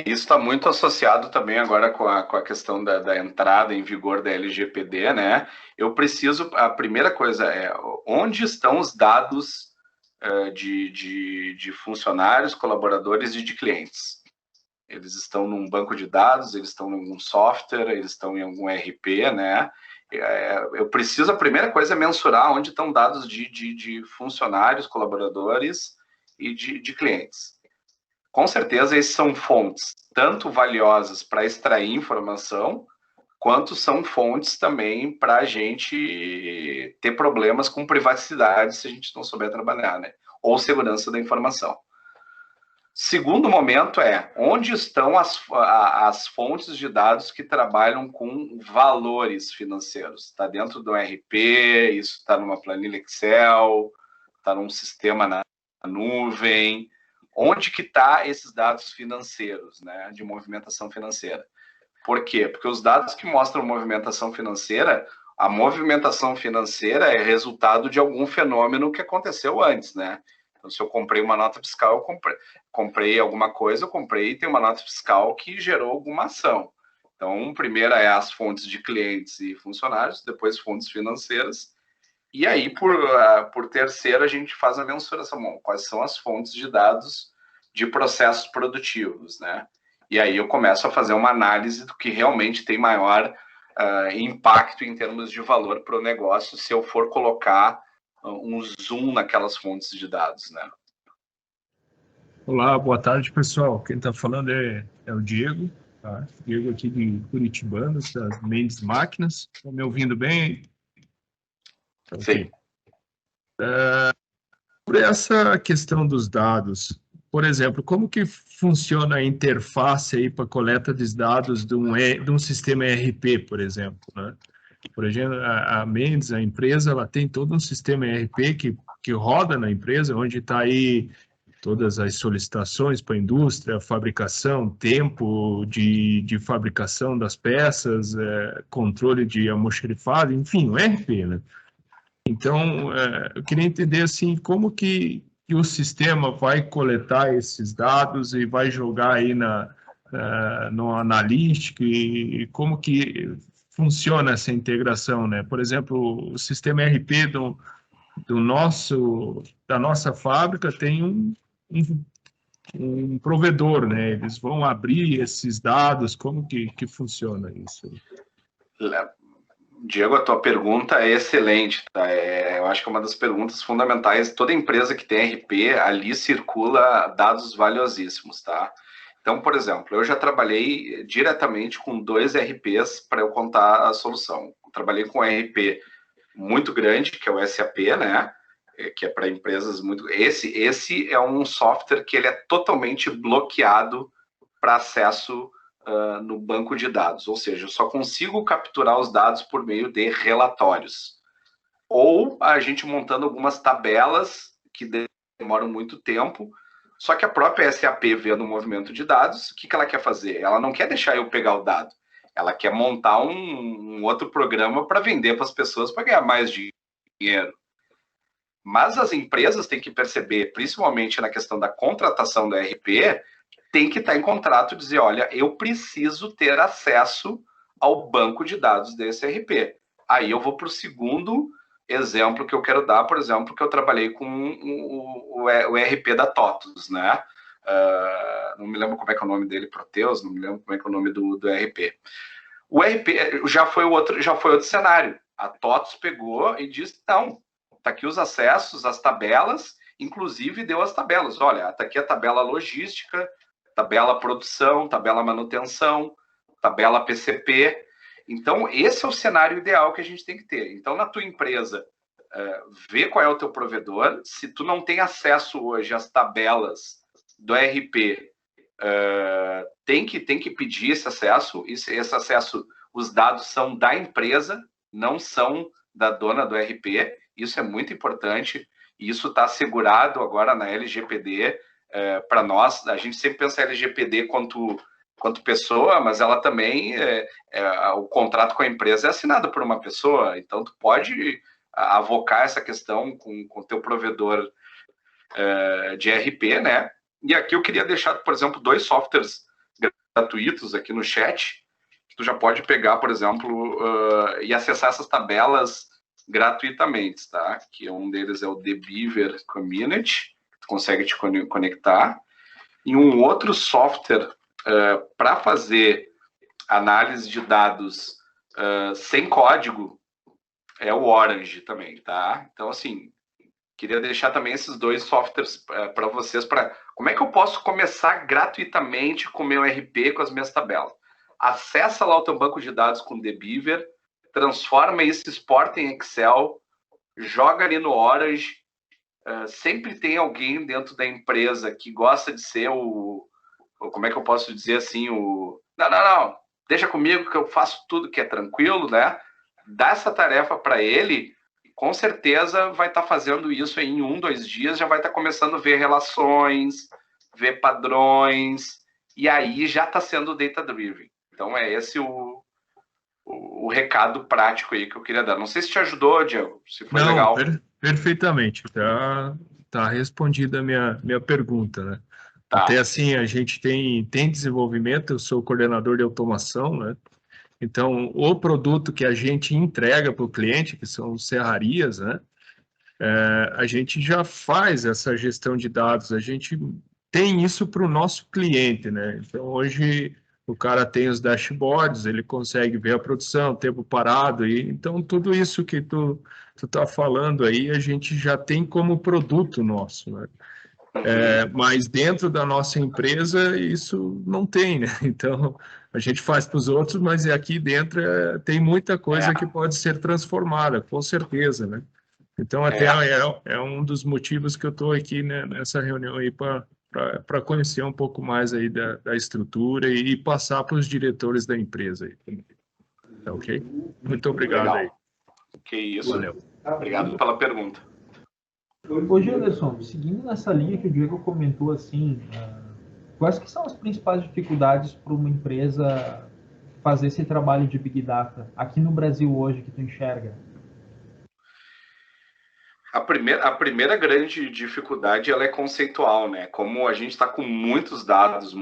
Isso está muito associado também agora com a questão da entrada em vigor da LGPD, né? A primeira coisa é, onde estão os dados de funcionários, colaboradores e de clientes? Eles estão num banco de dados, eles estão em algum software, eles estão em algum ERP, né? A primeira coisa é mensurar onde estão dados de funcionários, colaboradores e de clientes. Com certeza, esses são fontes tanto valiosas para extrair informação, quanto são fontes também para a gente ter problemas com privacidade se a gente não souber trabalhar, né? Ou segurança da informação. Segundo momento onde estão as fontes de dados que trabalham com valores financeiros. Está dentro do ERP, isso está numa planilha Excel, está num sistema na nuvem. Onde que está esses dados financeiros, né, de movimentação financeira? Por quê? Porque os dados que mostram movimentação financeira, a movimentação financeira é resultado de algum fenômeno que aconteceu antes, né? Então, se eu comprei uma nota fiscal, eu comprei alguma coisa, eu comprei e tem uma nota fiscal que gerou alguma ação. Então, primeira é as fontes de clientes e funcionários, depois fontes financeiras, e aí, por terceiro, a gente faz a mensuração. Bom, quais são as fontes de dados de processos produtivos, né? E aí eu começo a fazer uma análise do que realmente tem maior impacto em termos de valor para o negócio, se eu for colocar um zoom naquelas fontes de dados, né?
Olá, boa tarde, pessoal. Quem está falando é o Diego, tá? Diego aqui de Curitibanos, das Mendes Máquinas. Estão me ouvindo bem?
Sim.
Por essa questão dos dados, por exemplo, como que funciona a interface aí para coleta dos dados de um sistema ERP, por exemplo, né? Por exemplo, a Mendes, a empresa, ela tem todo um sistema ERP que roda na empresa, onde está aí todas as solicitações para a indústria, fabricação, tempo de fabricação das peças, controle de almoxarifado, enfim, o ERP, né? Então, eu queria entender, assim, como que o sistema vai coletar esses dados e vai jogar aí no Analytics e como que funciona essa integração, né? Por exemplo, o sistema ERP da nossa fábrica tem um provedor, né? Eles vão abrir esses dados, como que funciona isso?
Diego, a tua pergunta é excelente, tá? Eu acho que é uma das perguntas fundamentais. Toda empresa que tem RP, ali circula dados valiosíssimos, tá? Então, por exemplo, eu já trabalhei diretamente com 2 RPs para eu contar a solução. Eu trabalhei com um RP muito grande, que é o SAP, né? Que é para empresas muito... Esse é um software que ele é totalmente bloqueado para acesso no banco de dados, ou seja, eu só consigo capturar os dados por meio de relatórios. Ou a gente montando algumas tabelas que demoram muito tempo, só que a própria SAP, vendo o movimento de dados, o que ela quer fazer? Ela não quer deixar eu pegar o dado, ela quer montar um outro programa para vender para as pessoas para ganhar mais dinheiro. Mas as empresas têm que perceber, principalmente na questão da contratação da RP, tem que estar em contrato e dizer, olha, eu preciso ter acesso ao banco de dados desse RP. Aí eu vou para o segundo exemplo que eu quero dar, por exemplo, que eu trabalhei com o RP da TOTUS, né? Não me lembro como é que é o nome dele, Proteus, não me lembro como é que é o nome do RP. O RP já foi outro cenário. A TOTUS pegou e disse, não, tá aqui os acessos, as tabelas, inclusive deu as tabelas. Olha, tá aqui a tabela logística, tabela produção, tabela manutenção, tabela PCP. Então, esse é o cenário ideal que a gente tem que ter. Então, na tua empresa, vê qual é o teu provedor. Se tu não tem acesso hoje às tabelas do RP, tem que pedir esse acesso. Esse acesso, os dados são da empresa, não são da dona do RP. Isso é muito importante. E isso está assegurado agora na LGPD. Para nós, a gente sempre pensa LGPD quanto pessoa, mas ela também, o contrato com a empresa é assinado por uma pessoa, então tu pode avocar essa questão com o teu provedor de RP, né? E aqui eu queria deixar, por exemplo, 2 softwares gratuitos aqui no chat, que tu já pode pegar, por exemplo, e acessar essas tabelas gratuitamente, tá? Que um deles é o The Beaver Community, tu consegue te conectar, e um outro software para fazer análise de dados sem código é o Orange também, tá? Então, assim, queria deixar também esses 2 softwares para vocês, como é que eu posso começar gratuitamente com o meu RP, com as minhas tabelas. Acessa lá o teu banco de dados com o The Beaver, transforma isso, exporta em Excel, joga ali no Orange. Sempre tem alguém dentro da empresa que gosta de ser como é que eu posso dizer assim, não, deixa comigo que eu faço tudo que é tranquilo, né? Dá essa tarefa para ele, com certeza vai estar fazendo isso em 1, 2 dias, já vai estar começando a ver relações, ver padrões, e aí já está sendo data-driven. Então é esse o recado prático aí que eu queria dar. Não sei se te ajudou, Diego, se foi legal.
Perfeitamente. tá respondida a minha pergunta, né?
Tá.
Até assim, a gente tem desenvolvimento, eu sou coordenador de automação, né? Então, o produto que a gente entrega para o cliente, que são serrarias, né? A gente já faz essa gestão de dados, a gente tem isso para o nosso cliente, né? Então, hoje, o cara tem os dashboards, ele consegue ver a produção, tempo parado, e então tudo isso que tu está falando aí, a gente já tem como produto nosso, né? Mas dentro da nossa empresa, isso não tem, né? Então, a gente faz para os outros, mas aqui dentro tem muita coisa que pode ser transformada, com certeza, né? Então, até é um dos motivos que eu estou aqui, né, nessa reunião aí para conhecer um pouco mais aí da estrutura e passar para os diretores da empresa aí. Tá ok? Muito obrigado.
Legal.
Aí.
Que isso.
Valeu.
Obrigado pela pergunta.
Ô, Anderson, seguindo nessa linha que o Diego comentou, assim, quais que são as principais dificuldades para uma empresa fazer esse trabalho de Big Data aqui no Brasil hoje, que tu enxerga?
A primeira grande dificuldade, ela é conceitual, né? Como a gente está com muitos dados,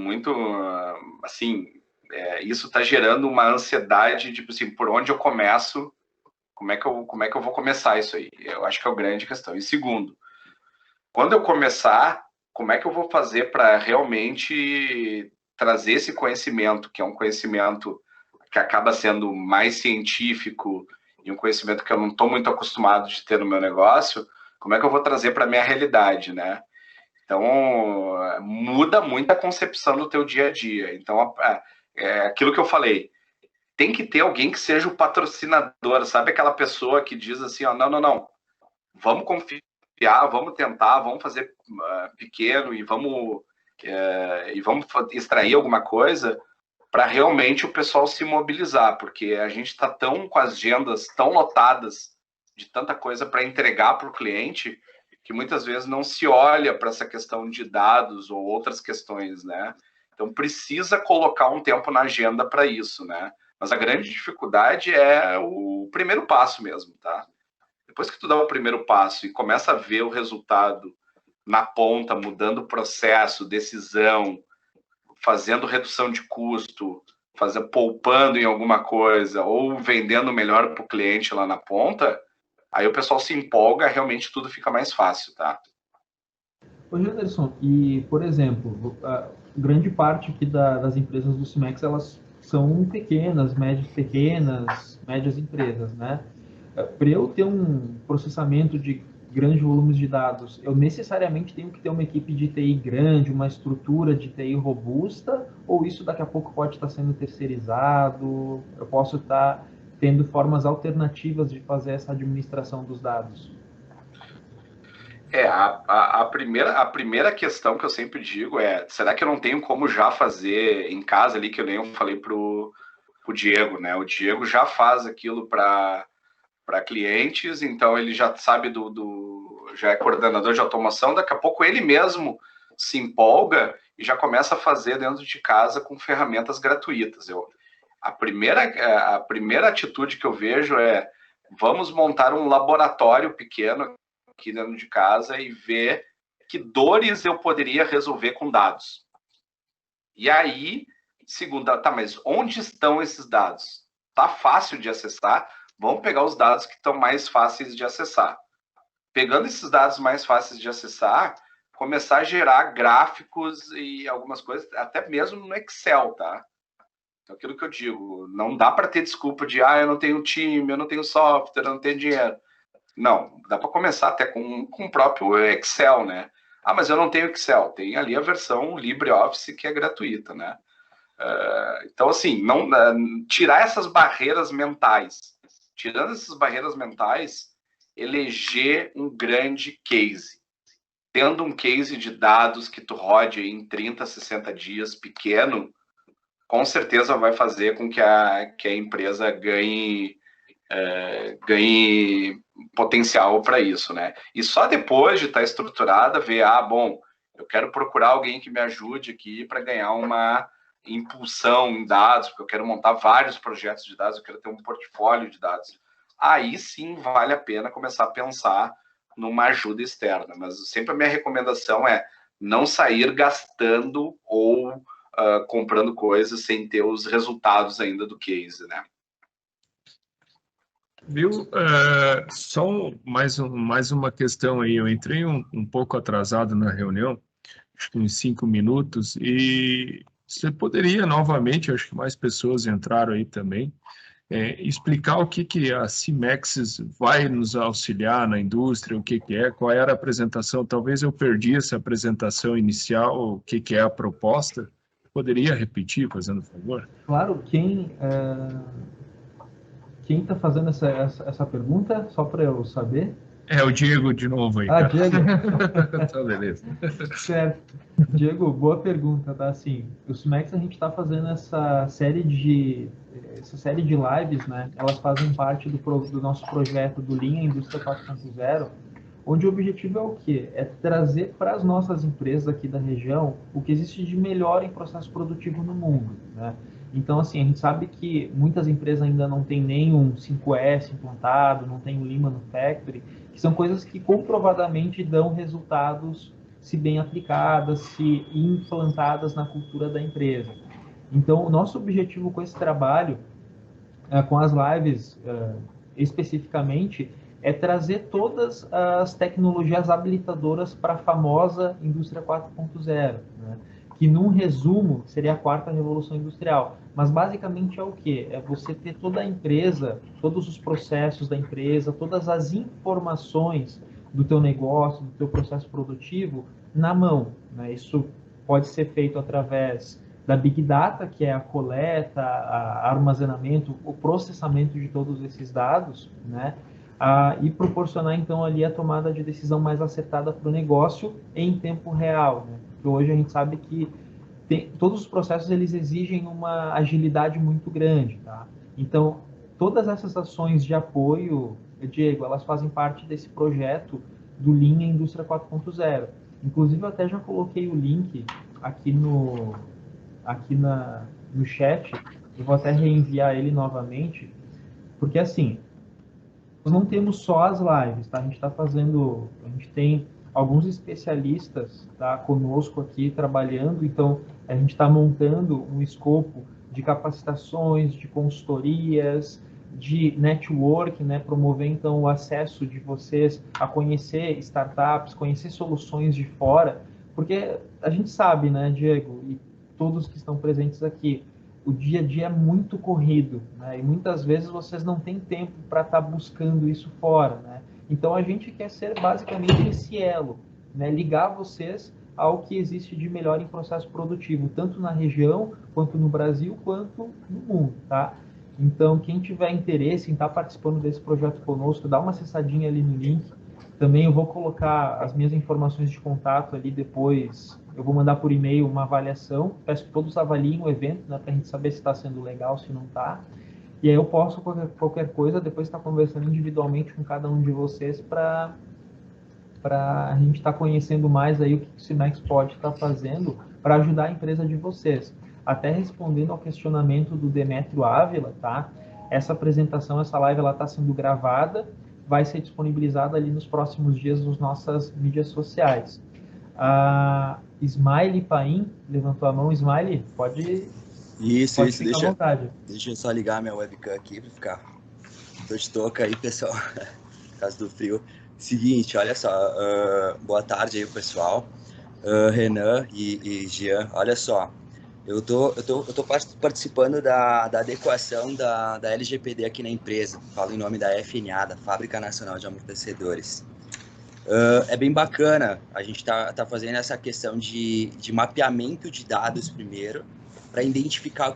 assim, isso está gerando uma ansiedade, tipo assim, por onde eu começo, como é que eu vou começar isso aí? Eu acho que é a grande questão. E segundo, quando eu começar, como é que eu vou fazer para realmente trazer esse conhecimento, que é um conhecimento que acaba sendo mais científico e um conhecimento que eu não estou muito acostumado de ter no meu negócio, como é que eu vou trazer para a minha realidade, né? Então, muda muito a concepção do teu dia a dia. Então, aquilo que eu falei, tem que ter alguém que seja o patrocinador, sabe? Aquela pessoa que diz assim, ó, não, vamos confiar, vamos tentar, vamos fazer pequeno e vamos extrair alguma coisa para realmente o pessoal se mobilizar, porque a gente está com as agendas tão lotadas de tanta coisa para entregar para o cliente que muitas vezes não se olha para essa questão de dados ou outras questões, né? Então precisa colocar um tempo na agenda para isso, né? Mas a grande dificuldade é o primeiro passo mesmo, tá? Depois que tu dá o primeiro passo e começa a ver o resultado na ponta, mudando o processo, decisão, fazendo redução de custo, poupando em alguma coisa ou vendendo melhor para o cliente lá na ponta, aí o pessoal se empolga, realmente tudo fica mais fácil, tá?
Ô, Anderson, e, por exemplo, grande parte aqui das empresas do Cimex, elas são pequenas, médias empresas, né? Para eu ter um processamento de grandes volumes de dados, eu necessariamente tenho que ter uma equipe de TI grande, uma estrutura de TI robusta, ou isso daqui a pouco pode estar sendo terceirizado? Eu posso estar tendo formas alternativas de fazer essa administração dos dados?
A primeira questão que eu sempre digo é, será que eu não tenho como já fazer em casa ali, que eu nem falei pro Diego, né? O Diego já faz aquilo para clientes, então ele já sabe já é coordenador de automação, daqui a pouco ele mesmo se empolga e já começa a fazer dentro de casa com ferramentas gratuitas. A primeira atitude que eu vejo é, vamos montar um laboratório pequeno aqui dentro de casa e ver que dores eu poderia resolver com dados. E aí, segunda, tá, mas onde estão esses dados? Tá fácil de acessar? Vamos pegar os dados que estão mais fáceis de acessar. Pegando esses dados mais fáceis de acessar, começar a gerar gráficos e algumas coisas, até mesmo no Excel, tá? Então, aquilo que eu digo, não dá para ter desculpa de, eu não tenho time, eu não tenho software, eu não tenho dinheiro. Não, dá para começar até com o próprio Excel, né? Mas eu não tenho Excel. Tem ali a versão LibreOffice que é gratuita, né? Então, assim, tirar essas barreiras mentais. Tirando essas barreiras mentais, eleger um grande case. Tendo um case de dados que tu rode em 30, 60 dias pequeno, com certeza vai fazer com que a empresa ganhe potencial para isso, né? E só depois de estar estruturada, ver, bom, eu quero procurar alguém que me ajude aqui para ganhar uma impulsão em dados, porque eu quero montar vários projetos de dados, eu quero ter um portfólio de dados. Aí sim vale a pena começar a pensar numa ajuda externa, mas sempre a minha recomendação é não sair gastando ou comprando coisas sem ter os resultados ainda do case, né?
Viu? Só mais uma questão aí. Eu entrei um pouco atrasado na reunião, acho que uns 5 minutos, e você poderia novamente, acho que mais pessoas entraram aí também, explicar o que a Cimex vai nos auxiliar na indústria, o que é, qual era a apresentação. Talvez eu perdi essa apresentação inicial, o que é a proposta. Poderia repetir, fazendo favor?
Claro, quem está fazendo essa pergunta, só para eu saber?
É o Diego de novo aí.
Ah, Diego.
Tá, beleza.
Certo. Diego, boa pergunta, tá? Assim, o Cimex, a gente está fazendo essa série de lives, né? Elas fazem parte do nosso projeto do Linha Indústria 4.0, onde o objetivo é o quê? É trazer para as nossas empresas aqui da região o que existe de melhor em processo produtivo no mundo, né? Então, assim, a gente sabe que muitas empresas ainda não têm nem um 5S implantado, não tem o Lean Manufacturing, que são coisas que comprovadamente dão resultados se bem aplicadas, se implantadas na cultura da empresa. Então, o nosso objetivo com esse trabalho, com as lives especificamente, é trazer todas as tecnologias habilitadoras para a famosa indústria 4.0, né? Que num resumo seria a quarta revolução industrial. Mas basicamente é o quê? É você ter toda a empresa, todos os processos da empresa, todas as informações do teu negócio, do teu processo produtivo na mão, né? Isso pode ser feito através da Big Data, que é a coleta, a armazenamento, o processamento de todos esses dados, né? E proporcionar então ali a tomada de decisão mais acertada para o negócio em tempo real, né? Porque hoje a gente sabe que todos os processos eles exigem uma agilidade muito grande, tá? Então, todas essas ações de apoio, Diego, elas fazem parte desse projeto do Linha Indústria 4.0. Inclusive, eu até já coloquei o link aqui no chat, eu vou até reenviar ele novamente, porque assim, nós não temos só as lives, tá? A gente tem alguns especialistas, tá, conosco aqui trabalhando, então a gente está montando um escopo de capacitações, de consultorias, de network, né, promover então o acesso de vocês a conhecer startups, conhecer soluções de fora, porque a gente sabe, né, Diego, e todos que estão presentes aqui, o dia a dia é muito corrido, né, e muitas vezes vocês não têm tempo para estar buscando isso fora, né? Então a gente quer ser basicamente esse elo, né, ligar vocês ao que existe de melhor em processo produtivo, tanto na região, quanto no Brasil, quanto no mundo, tá? Então, quem tiver interesse em estar participando desse projeto conosco, dá uma acessadinha ali no link. Também eu vou colocar as minhas informações de contato ali depois. Eu vou mandar por e-mail uma avaliação. Peço que todos avaliem o evento, né, para a gente saber se está sendo legal, se não está. E aí eu posso, qualquer coisa, depois estar conversando individualmente com cada um de vocês para a gente estar conhecendo mais aí o que o Cimex pode estar fazendo para ajudar a empresa de vocês. Até respondendo ao questionamento do Demétrio Ávila, tá? Essa apresentação, essa live, ela está sendo gravada, vai ser disponibilizada ali nos próximos dias nas nossas mídias sociais. A Smiley Paim levantou a mão. Smiley, pode
Isso,
ficar à vontade.
Deixa eu só ligar minha webcam aqui para ficar. Tô de touca aí, pessoal, por causa do frio. Seguinte, olha só, boa tarde aí, pessoal. Renan e Jean, olha só. Eu tô participando da adequação da LGPD aqui na empresa. Falo em nome da FNA, da Fábrica Nacional de Amortecedores. É bem bacana, a gente tá fazendo essa questão de mapeamento de dados primeiro, para identificar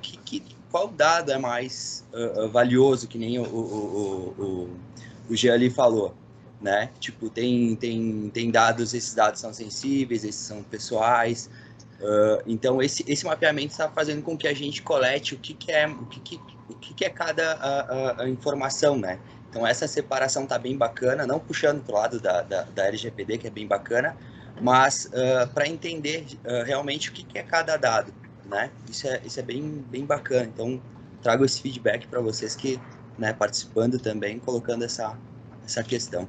qual dado é mais valioso, que nem o Jean ali falou, né? Tipo, tem dados, esses dados são sensíveis, esses são pessoais. Então esse mapeamento está fazendo com que a gente colete o que é cada informação, né? Então essa separação está bem bacana, não puxando para o lado da LGPD, que é bem bacana, mas para entender realmente o que é cada dado, né? Isso é bem bacana. Então trago esse feedback para vocês que, né, participando também, colocando essa questão.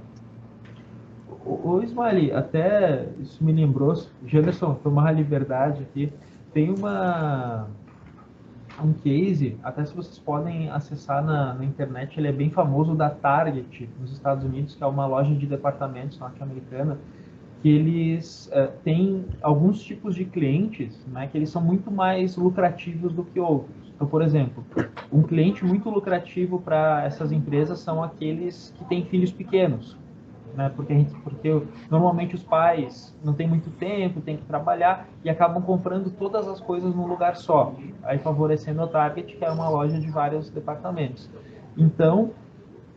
Ô Ismael, até isso me lembrou, Janderson, tomar a liberdade aqui, tem um case, até se vocês podem acessar na internet, ele é bem famoso, da Target, nos Estados Unidos, que é uma loja de departamentos norte-americana, que eles têm alguns tipos de clientes, né, que eles são muito mais lucrativos do que outros. Então, por exemplo, um cliente muito lucrativo para essas empresas são aqueles que têm filhos pequenos, né, porque normalmente os pais não têm muito tempo, têm que trabalhar e acabam comprando todas as coisas num lugar só, aí favorecendo a Target, que é uma loja de vários departamentos. Então,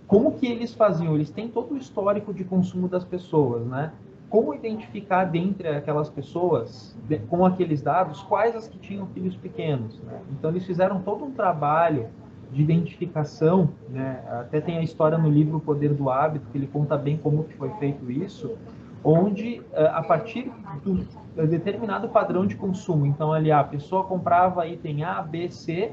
como que eles faziam? Eles têm todo o histórico de consumo das pessoas, né? Como identificar dentre aquelas pessoas, com aqueles dados, quais as que tinham filhos pequenos, né? Então, eles fizeram todo um trabalho de identificação, né? Até tem a história no livro O Poder do Hábito, que ele conta bem como que foi feito isso, onde, a partir de um determinado padrão de consumo, então, ali, a pessoa comprava item A, B, C,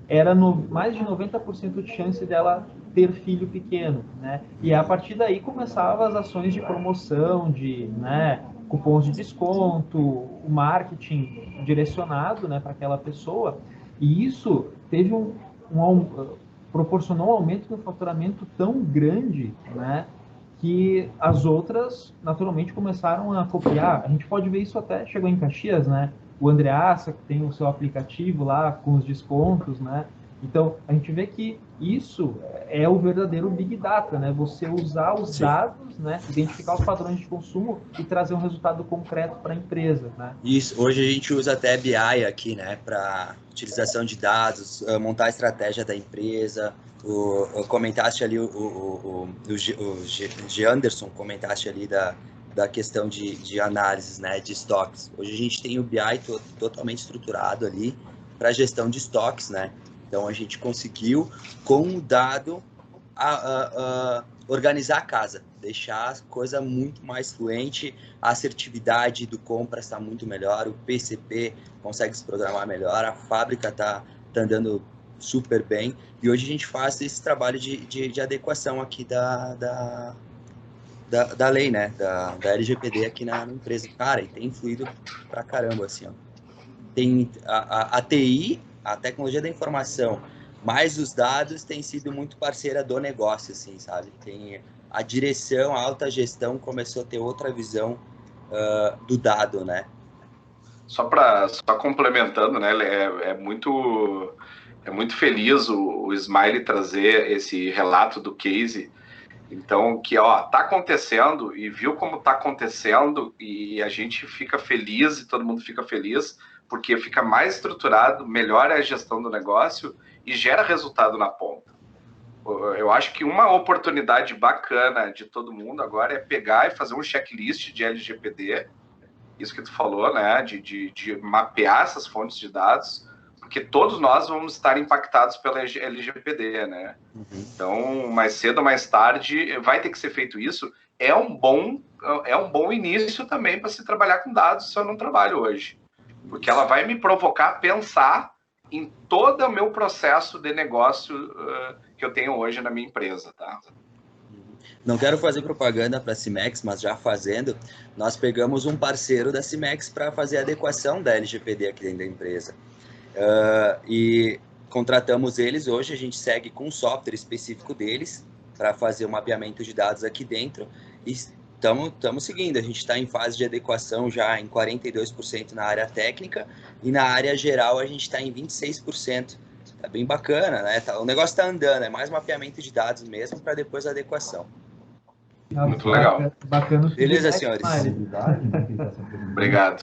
era mais de 90% de chance dela ter filho pequeno, né? E a partir daí começavam as ações de promoção, né, cupons de desconto, o marketing direcionado, né, para aquela pessoa. E isso teve proporcionou um aumento no faturamento tão grande, né, que as outras naturalmente começaram a copiar. A gente pode ver isso até chegou em Caxias, né? O Andreassa, que tem o seu aplicativo lá com os descontos, né? Então, a gente vê que isso é o verdadeiro Big Data, né? Você usar os dados, né? Identificar os padrões de consumo e trazer um resultado concreto para a empresa, né?
Isso, hoje a gente usa até BI aqui, né? Para utilização de dados, montar a estratégia da empresa. Comentaste ali, o Anderson, comentaste ali da questão de análise, né, de estoques. Hoje a gente tem o BI totalmente estruturado ali para gestão de estoques, né? Então a gente conseguiu, com o dado, organizar a casa, deixar a coisa muito mais fluente, a assertividade do compra está muito melhor, o PCP consegue se programar melhor, a fábrica está andando super bem, e hoje a gente faz esse trabalho de adequação aqui da lei, né, da LGPD aqui na empresa. Cara, e tem influído pra caramba, assim, ó. Tem a TI, a tecnologia da informação, mais os dados tem sido muito parceira do negócio, assim, sabe? Tem a direção, a alta gestão começou a ter outra visão do dado, né?
Só complementando, né, é muito feliz o Ismael trazer esse relato do case. Então, que tá acontecendo e viu como tá acontecendo e a gente fica feliz e todo mundo fica feliz porque fica mais estruturado, melhora a gestão do negócio e gera resultado na ponta. Eu acho que uma oportunidade bacana de todo mundo agora é pegar e fazer um checklist de LGPD, isso que tu falou, né, de mapear essas fontes de dados, porque todos nós vamos estar impactados pela LGPD, né? Então, mais cedo ou mais tarde, vai ter que ser feito isso. É um bom início também para se trabalhar com dados se eu não trabalho hoje. Porque ela vai me provocar a pensar em todo o meu processo de negócio que eu tenho hoje na minha empresa, tá?
Não quero fazer propaganda para a Cimex, mas já fazendo, nós pegamos um parceiro da Cimex para fazer a adequação da LGPD aqui dentro da empresa. E contratamos eles. Hoje a gente segue com um software específico deles para fazer o mapeamento de dados aqui dentro e estamos seguindo. A gente está em fase de adequação já em 42% na área técnica e na área geral a gente está em 26%. É bem bacana, né? O negócio está andando, é mais mapeamento de dados mesmo para depois a adequação.
Muito legal.
Bacana.
Beleza, senhores?
Obrigado.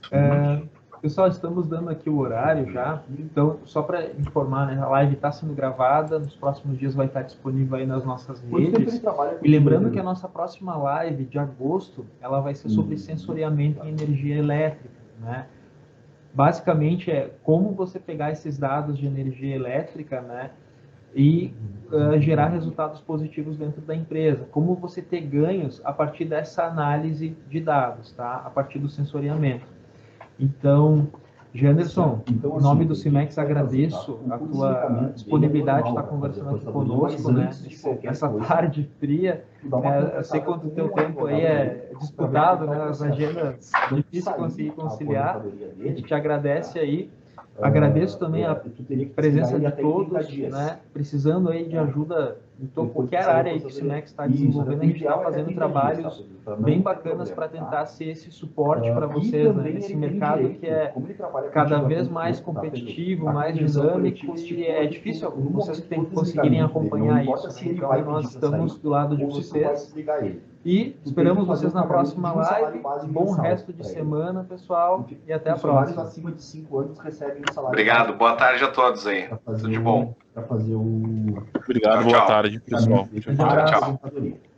Pessoal, estamos dando aqui o horário já, então só para informar, né, a live está sendo gravada, nos próximos dias vai estar disponível aí nas nossas redes. E lembrando que a nossa próxima live de agosto, ela vai ser sobre sensoriamento em energia elétrica, né? Basicamente é como você pegar esses dados de energia elétrica, né, e gerar resultados positivos dentro da empresa. Como você ter ganhos a partir dessa análise de dados, tá? A partir do sensoriamento. Então, Janderson, em nome do CIMEX, agradeço a tua disponibilidade de estar conversando aqui conosco, né, nessa tarde fria. Eu sei quanto o teu tempo aí é disputado, né, as agendas difícil conseguir conciliar. A gente te agradece aí. Agradeço também a presença de todos, né, precisando aí de ajuda em qualquer área aí que o CIMEX está desenvolvendo. A gente está fazendo trabalhos bem bacanas para tentar ser esse suporte para vocês, né, nesse mercado que é cada vez mais competitivo, mais dinâmico, e é difícil vocês têm que conseguirem acompanhar isso, né? Então nós estamos do lado de vocês e esperamos vocês na próxima live. Bom resto de semana, pessoal, e até a próxima.
Obrigado, boa tarde a todos aí. Tudo de bom.
Obrigado, boa tarde, pessoal.
Tchau, tchau.